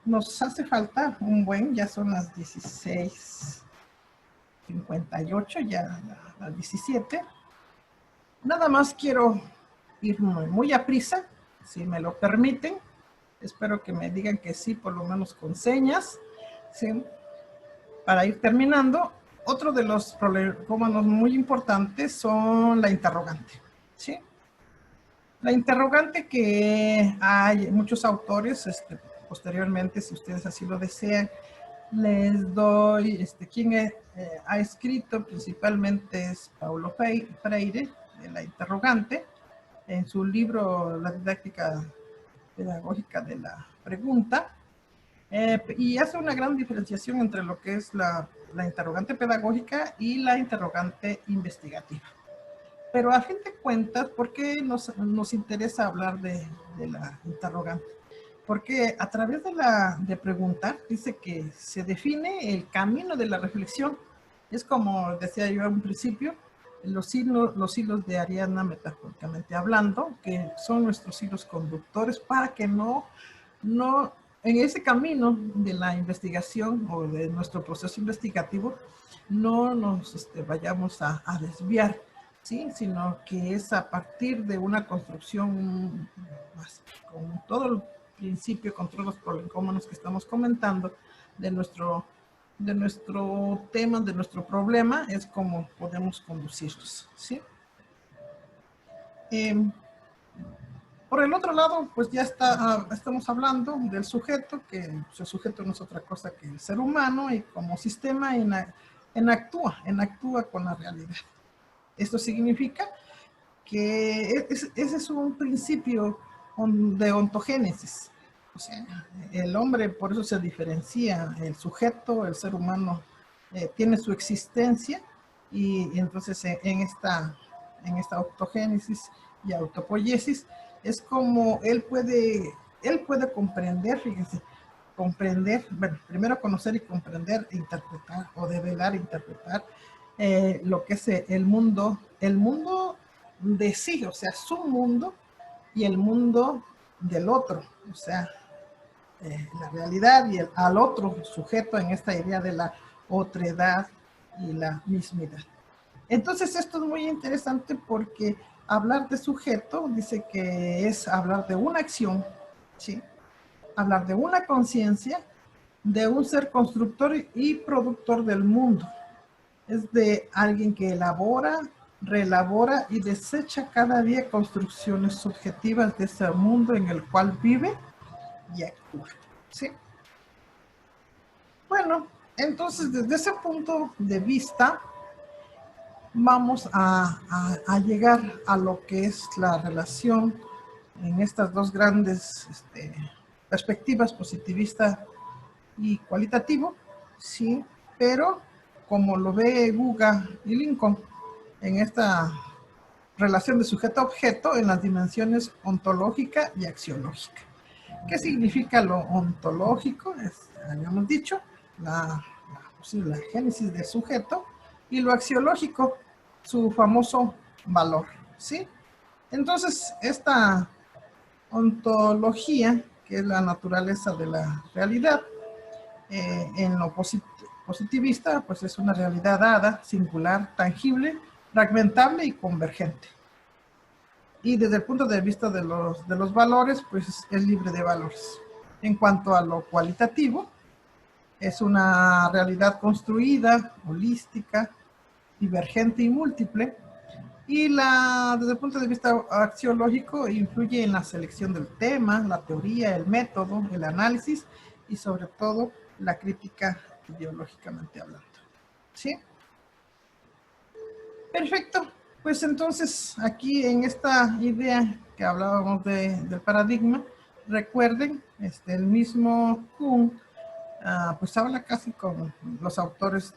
nos hace falta ya son las 16:58, ya las 17. Nada más quiero ir muy a prisa, si me lo permiten. Espero que me digan que sí, por lo menos con señas, ¿sí?, para ir terminando. Otro de los problemas muy importantes son la interrogante, ¿sí? La interrogante que hay muchos autores, posteriormente, si ustedes así lo desean, Les doy, quien ha escrito principalmente es Paulo Freire, de la interrogante, en su libro La didáctica pedagógica de la pregunta, y hace una gran diferenciación entre lo que es la interrogante pedagógica y la interrogante investigativa. Pero a fin de cuentas, ¿por qué nos interesa hablar de la interrogante? Porque a través de preguntar, dice que se define el camino de la reflexión. Es como decía yo al principio, los hilos de Ariana, metafóricamente hablando, que son nuestros hilos conductores para que no en ese camino de la investigación o de nuestro proceso investigativo, no nos vayamos a desviar, ¿sí? Sino que es a partir de una construcción más, con todo el principio, con todos los prolegómenos que estamos comentando, de nuestro tema, de nuestro problema, es como podemos conducirlos, ¿sí? Por el otro lado, pues ya estamos hablando del sujeto, que pues, el sujeto no es otra cosa que el ser humano, y como sistema actúa con la realidad. Esto significa que ese es un principio de ontogénesis. O sea, el hombre, por eso se diferencia, el sujeto, el ser humano, tiene su existencia, y entonces en esta ontogénesis y autopoiesis, es como él puede comprender, fíjense, bueno, primero conocer y comprender, interpretar, o develar, interpretar, lo que es el mundo de sí, o sea, su mundo y el mundo del otro, o sea, la realidad y al otro sujeto en esta idea de la otredad y la mismidad. Entonces esto es muy interesante porque hablar de sujeto dice que es hablar de una acción, ¿sí? Hablar de una conciencia, de un ser constructor y productor del mundo. Es de alguien que elabora, reelabora y desecha cada día construcciones subjetivas de ese mundo en el cual vive y actúa, ¿sí? Bueno, entonces desde ese punto de vista vamos a llegar a lo que es la relación en estas dos grandes perspectivas, positivista y cualitativo, sí, pero como lo ve Guga y Lincoln en esta relación de sujeto-objeto en las dimensiones ontológica y axiológica. ¿Qué significa lo ontológico? Habíamos dicho, la génesis del sujeto, y lo axiológico, su famoso valor, ¿sí? Entonces, esta ontología, que es la naturaleza de la realidad, en lo positivista, pues es una realidad dada, singular, tangible, fragmentable y convergente. Y desde el punto de vista de los valores, pues es libre de valores. En cuanto a lo cualitativo, es una realidad construida, holística, divergente y múltiple. Y desde el punto de vista axiológico, influye en la selección del tema, la teoría, el método, el análisis y sobre todo la crítica ideológicamente hablando. ¿Sí? Perfecto. Pues entonces aquí en esta idea que hablábamos del paradigma, recuerden, el mismo Kuhn, pues habla casi con los autores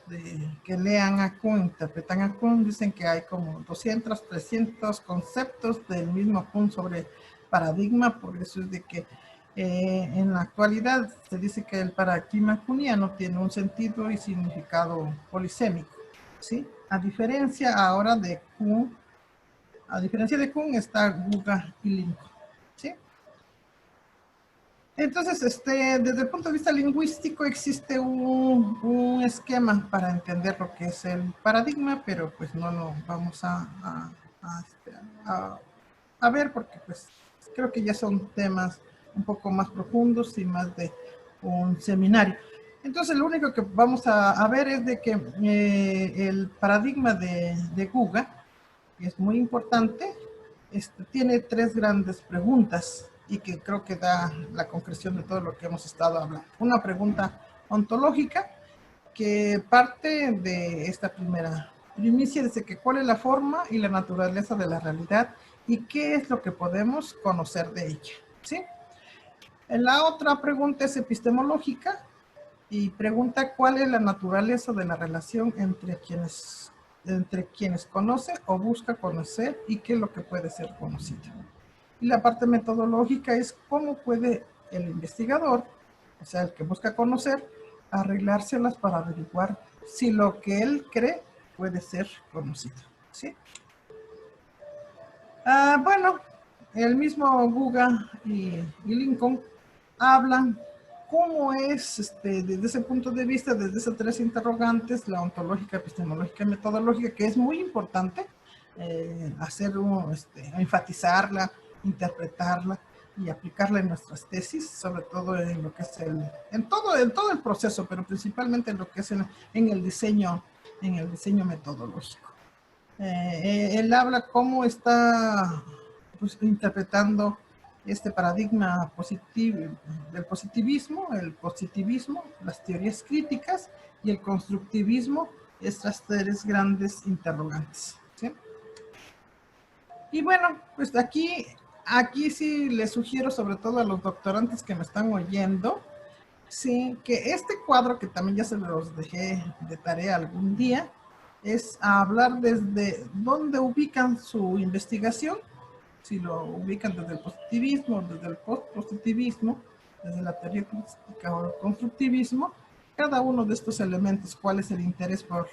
que lean a Kuhn, interpretan a Kuhn, dicen que hay como 200, 300 conceptos del mismo Kuhn sobre paradigma, por eso es de que en la actualidad se dice que el paradigma kuhniano tiene un sentido y significado polisémico, ¿sí? A diferencia ahora de Kuhn, está Guga y Lincoln, ¿sí? Entonces, desde el punto de vista lingüístico existe un esquema para entender lo que es el paradigma, pero pues no lo vamos a ver porque pues creo que ya son temas un poco más profundos y más de un seminario. Entonces, lo único que vamos a ver es de que el paradigma de Guga, que es muy importante, tiene tres grandes preguntas y que creo que da la concreción de todo lo que hemos estado hablando. Una pregunta ontológica, que parte de esta primera primicia, dice que cuál es la forma y la naturaleza de la realidad y qué es lo que podemos conocer de ella, ¿sí? La otra pregunta es epistemológica y pregunta cuál es la naturaleza de la relación entre quienes conoce o busca conocer y qué es lo que puede ser conocido. Y la parte metodológica es cómo puede el investigador, o sea, el que busca conocer, arreglárselas para averiguar si lo que él cree puede ser conocido, ¿sí? Bueno, el mismo Guga y Lincoln hablan cómo es, desde ese punto de vista, desde esas tres interrogantes, la ontológica, epistemológica y metodológica, que es muy importante enfatizarla, interpretarla y aplicarla en nuestras tesis, sobre todo en lo que es en todo el proceso, pero principalmente en lo que es en el diseño metodológico. Él habla cómo está pues, interpretando este paradigma del positivismo, el positivismo, las teorías críticas y el constructivismo, estas tres grandes interrogantes, ¿sí? Y bueno, pues aquí sí les sugiero, sobre todo a los doctorantes que me están oyendo, sí, que este cuadro, que también ya se los dejé de tarea algún día, es a hablar desde dónde ubican su investigación, si lo ubican desde el positivismo, desde el post-positivismo, desde la teoría crítica o el constructivismo, cada uno de estos elementos, cuál es el interés por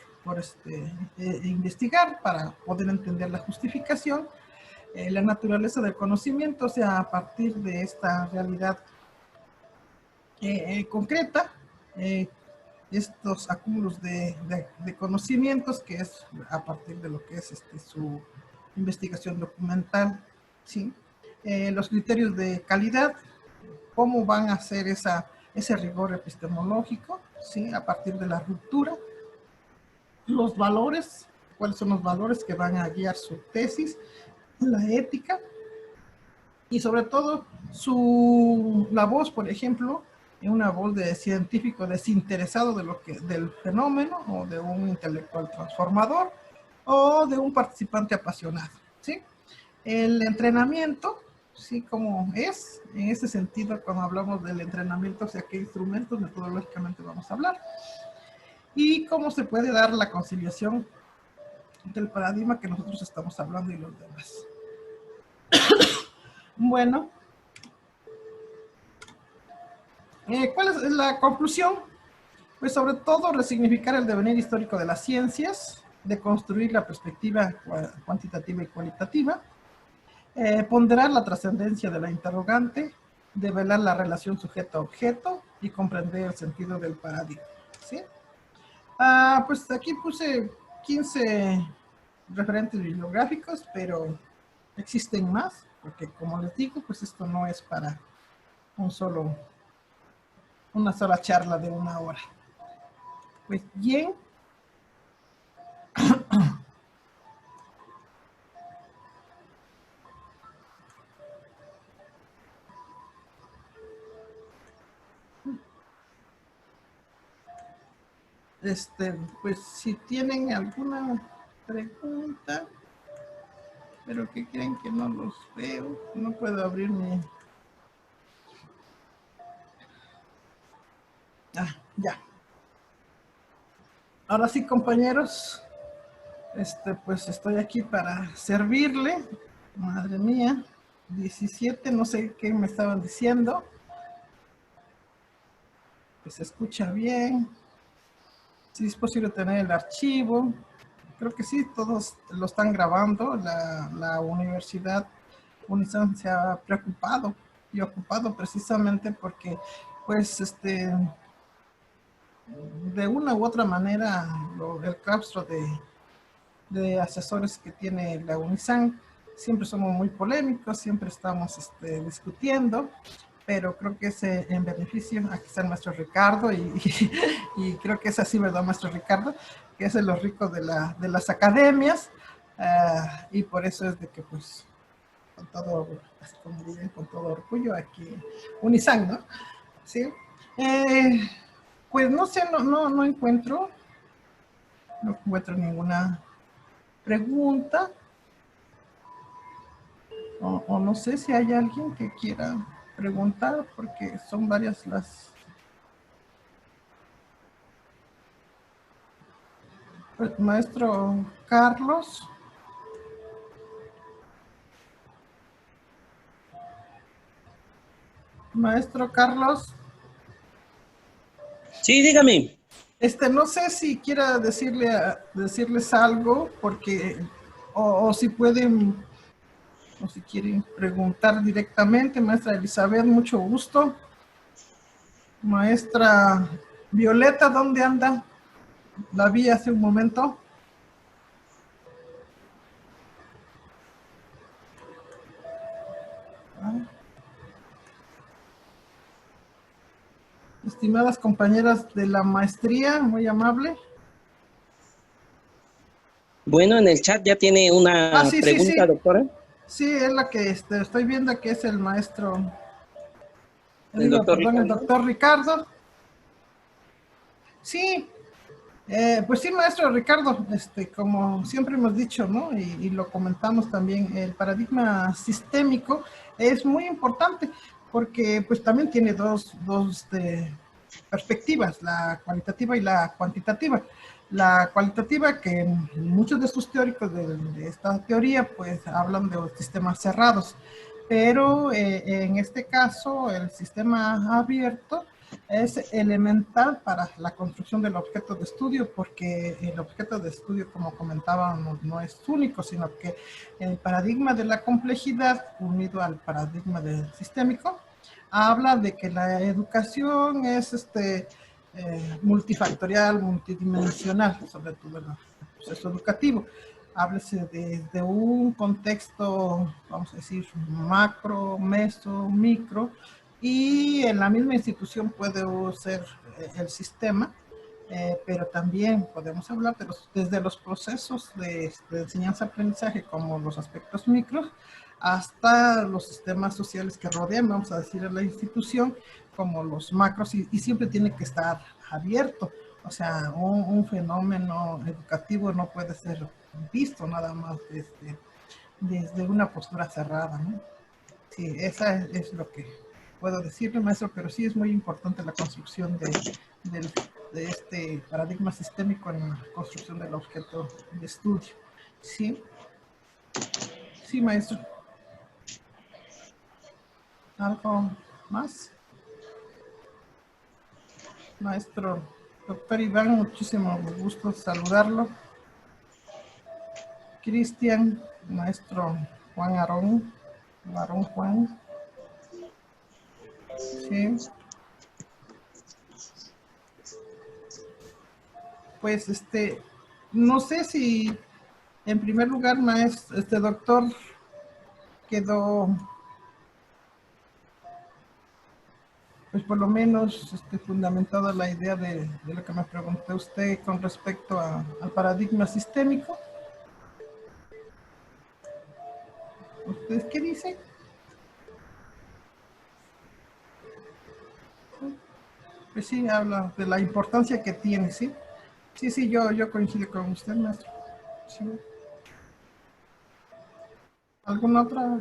investigar para poder entender la justificación, la naturaleza del conocimiento, o sea, a partir de esta realidad concreta, estos acúmulos de conocimientos, que es a partir de lo que es su investigación documental, ¿sí? Los criterios de calidad, cómo van a hacer ese rigor epistemológico, ¿sí? A partir de la ruptura, los valores, cuáles son los valores que van a guiar su tesis, la ética, y sobre todo la voz, por ejemplo, una voz de científico desinteresado del fenómeno, o de un intelectual transformador, o de un participante apasionado, ¿sí? El entrenamiento, ¿sí? Como es, en ese sentido, cuando hablamos del entrenamiento, o sea, qué instrumentos metodológicamente vamos a hablar, y cómo se puede dar la conciliación del paradigma que nosotros estamos hablando y los demás. Bueno, ¿cuál es la conclusión? Pues sobre todo resignificar el devenir histórico de las ciencias, de construir la perspectiva cuantitativa y cualitativa, ponderar la trascendencia de la interrogante, develar la relación sujeto-objeto y comprender el sentido del paradigma, ¿sí? Pues aquí puse 15 referentes bibliográficos, pero existen más, porque como les digo, pues esto no es para una sola charla de 1 hora. Pues bien, pues si tienen alguna pregunta, pero que creen que no los veo, no puedo abrir mi... Ya. Ahora sí, compañeros, pues estoy aquí para servirle. Madre mía, 17, no sé qué me estaban diciendo. Pues se escucha bien. Si es posible tener el archivo. Creo que sí, todos lo están grabando. La universidad UNISAN se ha preocupado y ocupado precisamente porque, pues, de una u otra manera, el claustro de asesores que tiene la UNISAN, siempre somos muy polémicos, siempre estamos discutiendo, pero creo que es en beneficio. Aquí está el maestro Ricardo, y creo que es así, ¿verdad, maestro Ricardo? Que es de los ricos de las academias, y por eso es de que, pues, con todo, así como dirían, con todo orgullo, aquí UNISAN, ¿no? ¿Sí? Pues no sé, no encuentro ninguna pregunta. O no sé si hay alguien que quiera preguntar, porque son varias las... Maestro Carlos. Maestro Carlos. Sí, dígame. No sé si quiera decirles algo, porque, o si pueden, o si quieren preguntar directamente. Maestra Elizabeth, mucho gusto. Maestra Violeta, ¿dónde anda? La vi hace un momento. Estimadas compañeras de la maestría, muy amable. Bueno, en el chat ya tiene una Sí, pregunta, sí. doctora. Sí, es la que estoy viendo, que es el maestro, El doctor perdón, el Ricardo. doctor Ricardo. Sí, pues sí, maestro Ricardo, como siempre hemos dicho, ¿no? Y lo comentamos también, el paradigma sistémico es muy importante porque pues también tiene dos perspectivas, la cualitativa y la cuantitativa. La cualitativa, que muchos de sus teóricos de esta teoría pues hablan de sistemas cerrados, pero en este caso el sistema abierto es elemental para la construcción del objeto de estudio, porque el objeto de estudio, como comentábamos, no es único, sino que el paradigma de la complejidad unido al paradigma del sistémico habla de que la educación es multifactorial, multidimensional, sobre todo en el proceso educativo. Háblese desde un contexto, vamos a decir, macro, meso, micro, y en la misma institución puede ser el sistema, pero también podemos hablar desde los procesos de enseñanza-aprendizaje, como los aspectos micros, hasta los sistemas sociales que rodean, vamos a decir, a la institución, como los macros, y siempre tiene que estar abierto. O sea, un fenómeno educativo no puede ser visto nada más desde una postura cerrada, ¿no? Sí, esa es lo que puedo decirle, maestro, pero sí es muy importante la construcción de este paradigma sistémico en la construcción del objeto de estudio. ¿Sí? Sí, maestro. ¿Algo más? Maestro doctor Iván, muchísimo gusto saludarlo. Cristian, maestro Juan Aarón Juan. Sí. Pues no sé si en primer lugar, maestro, doctor, quedó pues por lo menos fundamentada la idea de lo que me preguntó usted con respecto al paradigma sistémico. ¿Ustedes qué dicen? Pues sí, habla de la importancia que tiene, ¿sí? Sí, yo coincido con usted, maestro. Sí. ¿Alguna otra?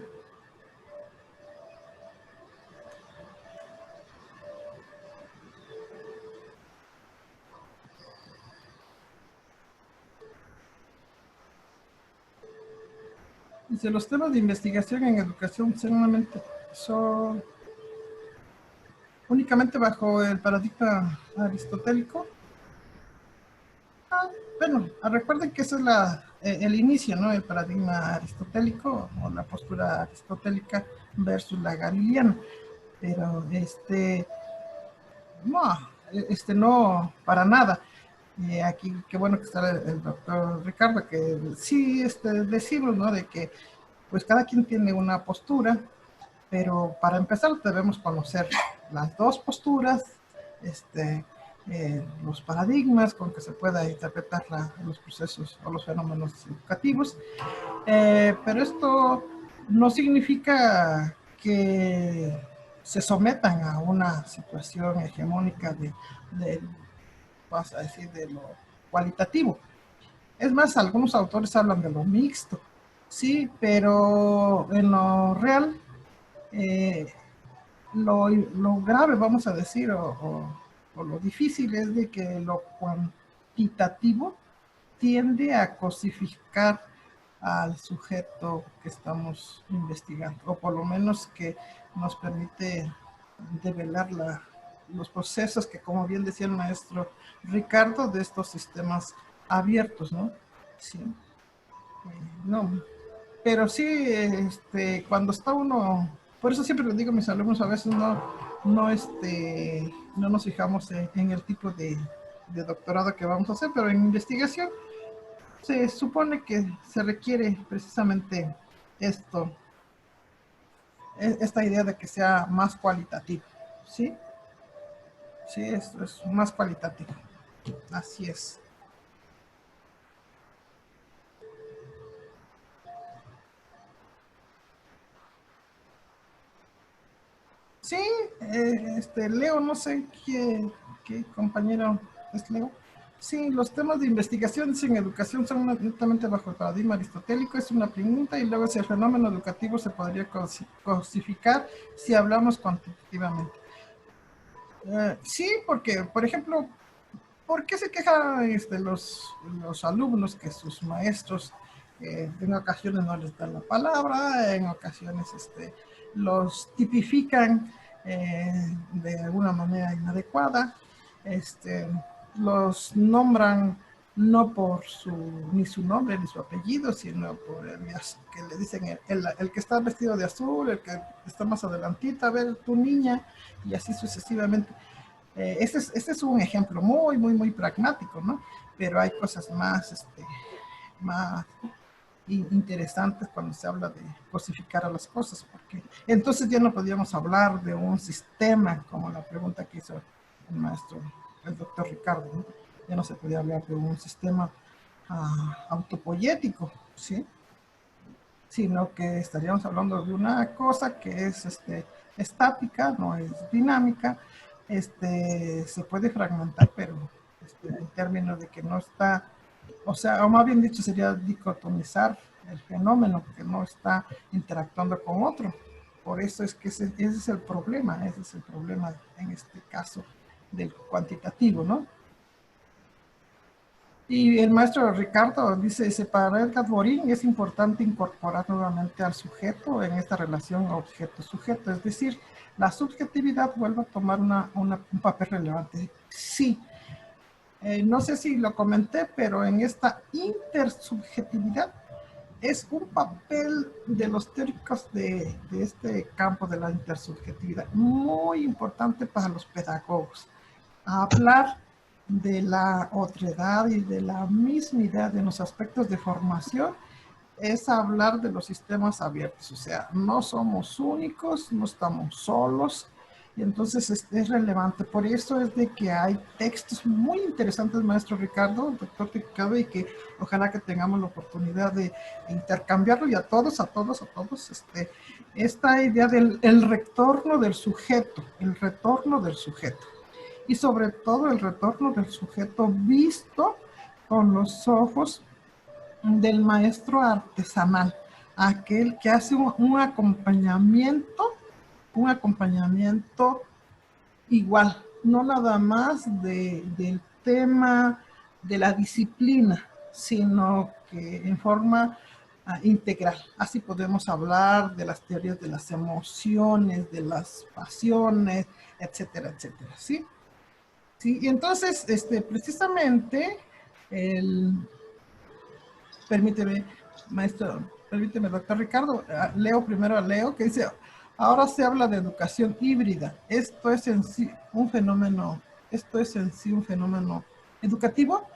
Dice, los temas de investigación en educación seguramente son únicamente bajo el paradigma aristotélico. Bueno, recuerden que ese es el inicio, ¿no? El paradigma aristotélico o la postura aristotélica versus la galileana. Pero no, para nada. Aquí, qué bueno que está el doctor Ricardo, que sí decimos, ¿no? De que pues cada quien tiene una postura, pero para empezar debemos conocer las dos posturas, los paradigmas con que se pueda interpretar los procesos o los fenómenos educativos, pero esto no significa que se sometan a una situación hegemónica vas a decir, de lo cualitativo. Es más, algunos autores hablan de lo mixto, sí, pero en lo real, lo grave, vamos a decir, o lo difícil es de que lo cuantitativo tiende a cosificar al sujeto que estamos investigando, o por lo menos que nos permite develar los procesos que, como bien decía el maestro Ricardo, de estos sistemas abiertos, ¿no? Sí. No, pero sí, cuando está uno, por eso siempre les digo a mis alumnos, a veces no nos fijamos en el tipo de doctorado que vamos a hacer, pero en investigación se supone que se requiere precisamente esta idea de que sea más cualitativo, ¿sí? Sí, esto es más cualitativo. Así es. Sí, Leo, no sé qué compañero es Leo. Sí, los temas de investigación en educación son netamente bajo el paradigma aristotélico, es una pregunta, y luego si el fenómeno educativo se podría cosificar si hablamos cuantitativamente. Sí, porque, por ejemplo, ¿por qué se quejan los alumnos que sus maestros en ocasiones no les dan la palabra, en ocasiones los tipifican de alguna manera inadecuada, los nombran no por ni su nombre ni su apellido, sino por que le dicen el que está vestido de azul, el que está más adelantito, a ver, tu niña, y así sucesivamente. Este es un ejemplo muy, muy, muy pragmático, ¿no? Pero hay cosas más interesantes cuando se habla de cosificar a las cosas, porque entonces ya no podríamos hablar de un sistema, como la pregunta que hizo el maestro, el doctor Ricardo, ¿no? Ya no se podía hablar de un sistema autopoyético, ¿sí? Sino que estaríamos hablando de una cosa que es estática, no es dinámica, se puede fragmentar, pero en términos de que no está, o sea, o más bien dicho sería dicotomizar el fenómeno, que no está interactuando con otro. Por eso es que ese es el problema en este caso del cuantitativo, ¿no? Y el maestro Ricardo dice, para Edgar Morin es importante incorporar nuevamente al sujeto en esta relación objeto-sujeto, es decir, la subjetividad vuelve a tomar un papel relevante. Sí, no sé si lo comenté, pero en esta intersubjetividad es un papel de los teóricos de este campo de la intersubjetividad muy importante para los pedagogos. Hablar de la otredad y de la mismidad en los aspectos de formación es hablar de los sistemas abiertos, o sea, no somos únicos, no estamos solos, y entonces es relevante. Por eso es de que hay textos muy interesantes, maestro Ricardo, doctor Ricardo, y que ojalá que tengamos la oportunidad de intercambiarlo, y a todos, esta idea del retorno del sujeto, el retorno del sujeto. Y sobre todo el retorno del sujeto visto con los ojos del maestro artesanal, aquel que hace un acompañamiento igual, no nada más del tema de la disciplina, sino que en forma integral. Así podemos hablar de las teorías de las emociones, de las pasiones, etcétera, etcétera, ¿sí? Sí, y entonces, precisamente, permíteme, maestro, permíteme, doctor Ricardo, leo primero a Leo, que dice, ahora se habla de educación híbrida. Esto es en sí un fenómeno educativo.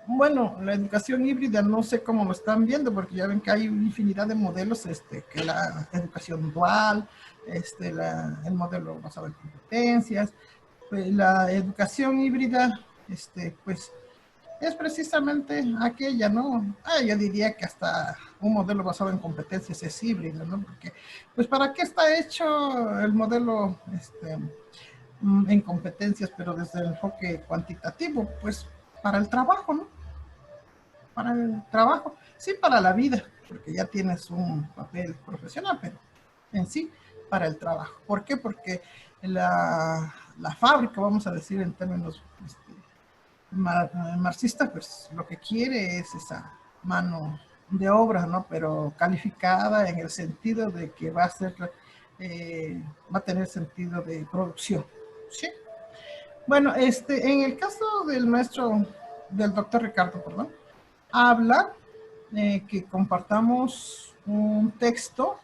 Bueno, la educación híbrida no sé cómo lo están viendo, porque ya ven que hay infinidad de modelos, que la educación dual, el modelo basado en competencias. Pues la educación híbrida, pues es precisamente aquella, ¿no? Yo diría que hasta un modelo basado en competencias es híbrido, ¿no? Porque, pues, ¿para qué está hecho el modelo en competencias, pero desde el enfoque cuantitativo? Pues, para el trabajo, ¿no? Para el trabajo, sí, para la vida, porque ya tienes un papel profesional, pero en sí, para el trabajo. ¿Por qué? Porque la fábrica, vamos a decir en términos marxista, pues lo que quiere es esa mano de obra, ¿no? Pero calificada en el sentido de que va a ser, va a tener sentido de producción, ¿sí? Bueno, en el caso del maestro, del doctor Ricardo, perdón, habla que compartamos un texto,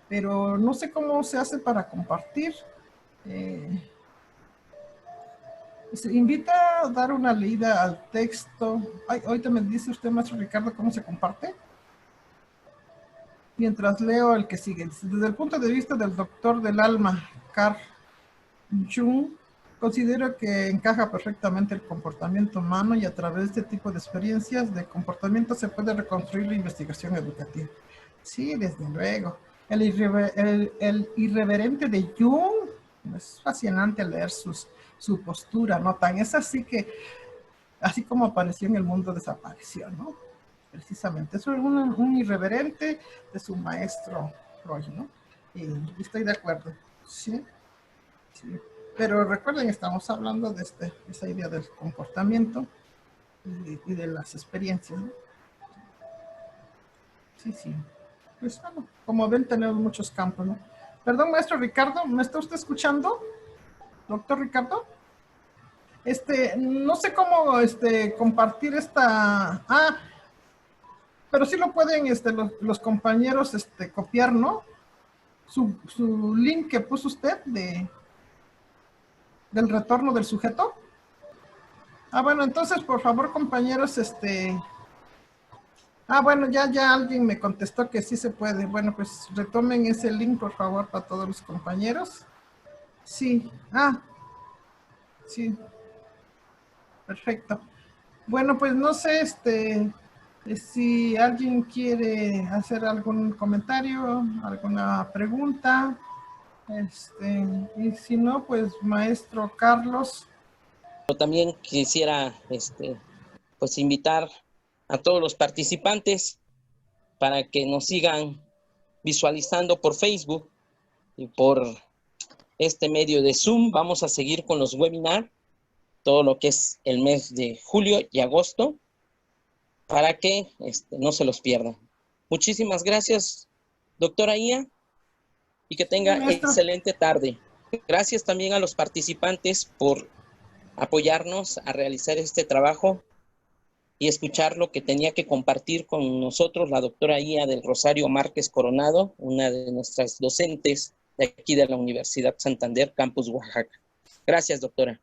pero no sé cómo se hace para compartir. Se invita a dar una leída al texto. Ay, ahorita me dice usted, maestro Ricardo, cómo se comparte. Mientras leo el que sigue. Desde el punto de vista del doctor del alma, Carl Jung, considero que encaja perfectamente el comportamiento humano y a través de este tipo de experiencias de comportamiento se puede reconstruir la investigación educativa. Sí, desde luego. El irreverente de Jung, es fascinante leer su postura, ¿no? Tan es así que, así como apareció en el mundo, desapareció, ¿no? Precisamente, eso es un irreverente de su maestro Freud, ¿no? Y estoy de acuerdo, ¿sí? Sí. Pero recuerden, estamos hablando de esa idea del comportamiento y de las experiencias, ¿no? Sí, sí. Pues bueno, como ven, tenemos muchos campos, ¿no? Perdón, maestro Ricardo, ¿me está usted escuchando? Doctor Ricardo. No sé cómo compartir esta... pero sí lo pueden los compañeros copiar, ¿no? Su link que puso usted del retorno del sujeto. Bueno, entonces, por favor, compañeros, bueno, ya alguien me contestó que sí se puede. Bueno, pues retomen ese link, por favor, para todos los compañeros. Sí, sí. Perfecto. Bueno, pues no sé, si alguien quiere hacer algún comentario, alguna pregunta, y si no, pues maestro Carlos. Yo también quisiera, pues invitar a todos los participantes para que nos sigan visualizando por Facebook y por este medio de Zoom. Vamos a seguir con los webinars, todo lo que es el mes de julio y agosto, para que no se los pierdan. Muchísimas gracias, doctora Ia, y que tenga excelente tarde. Gracias también a los participantes por apoyarnos a realizar este trabajo y escuchar lo que tenía que compartir con nosotros la doctora Ia del Rosario Márquez Coronado, una de nuestras docentes de aquí de la Universidad Santander, Campus Oaxaca. Gracias, doctora.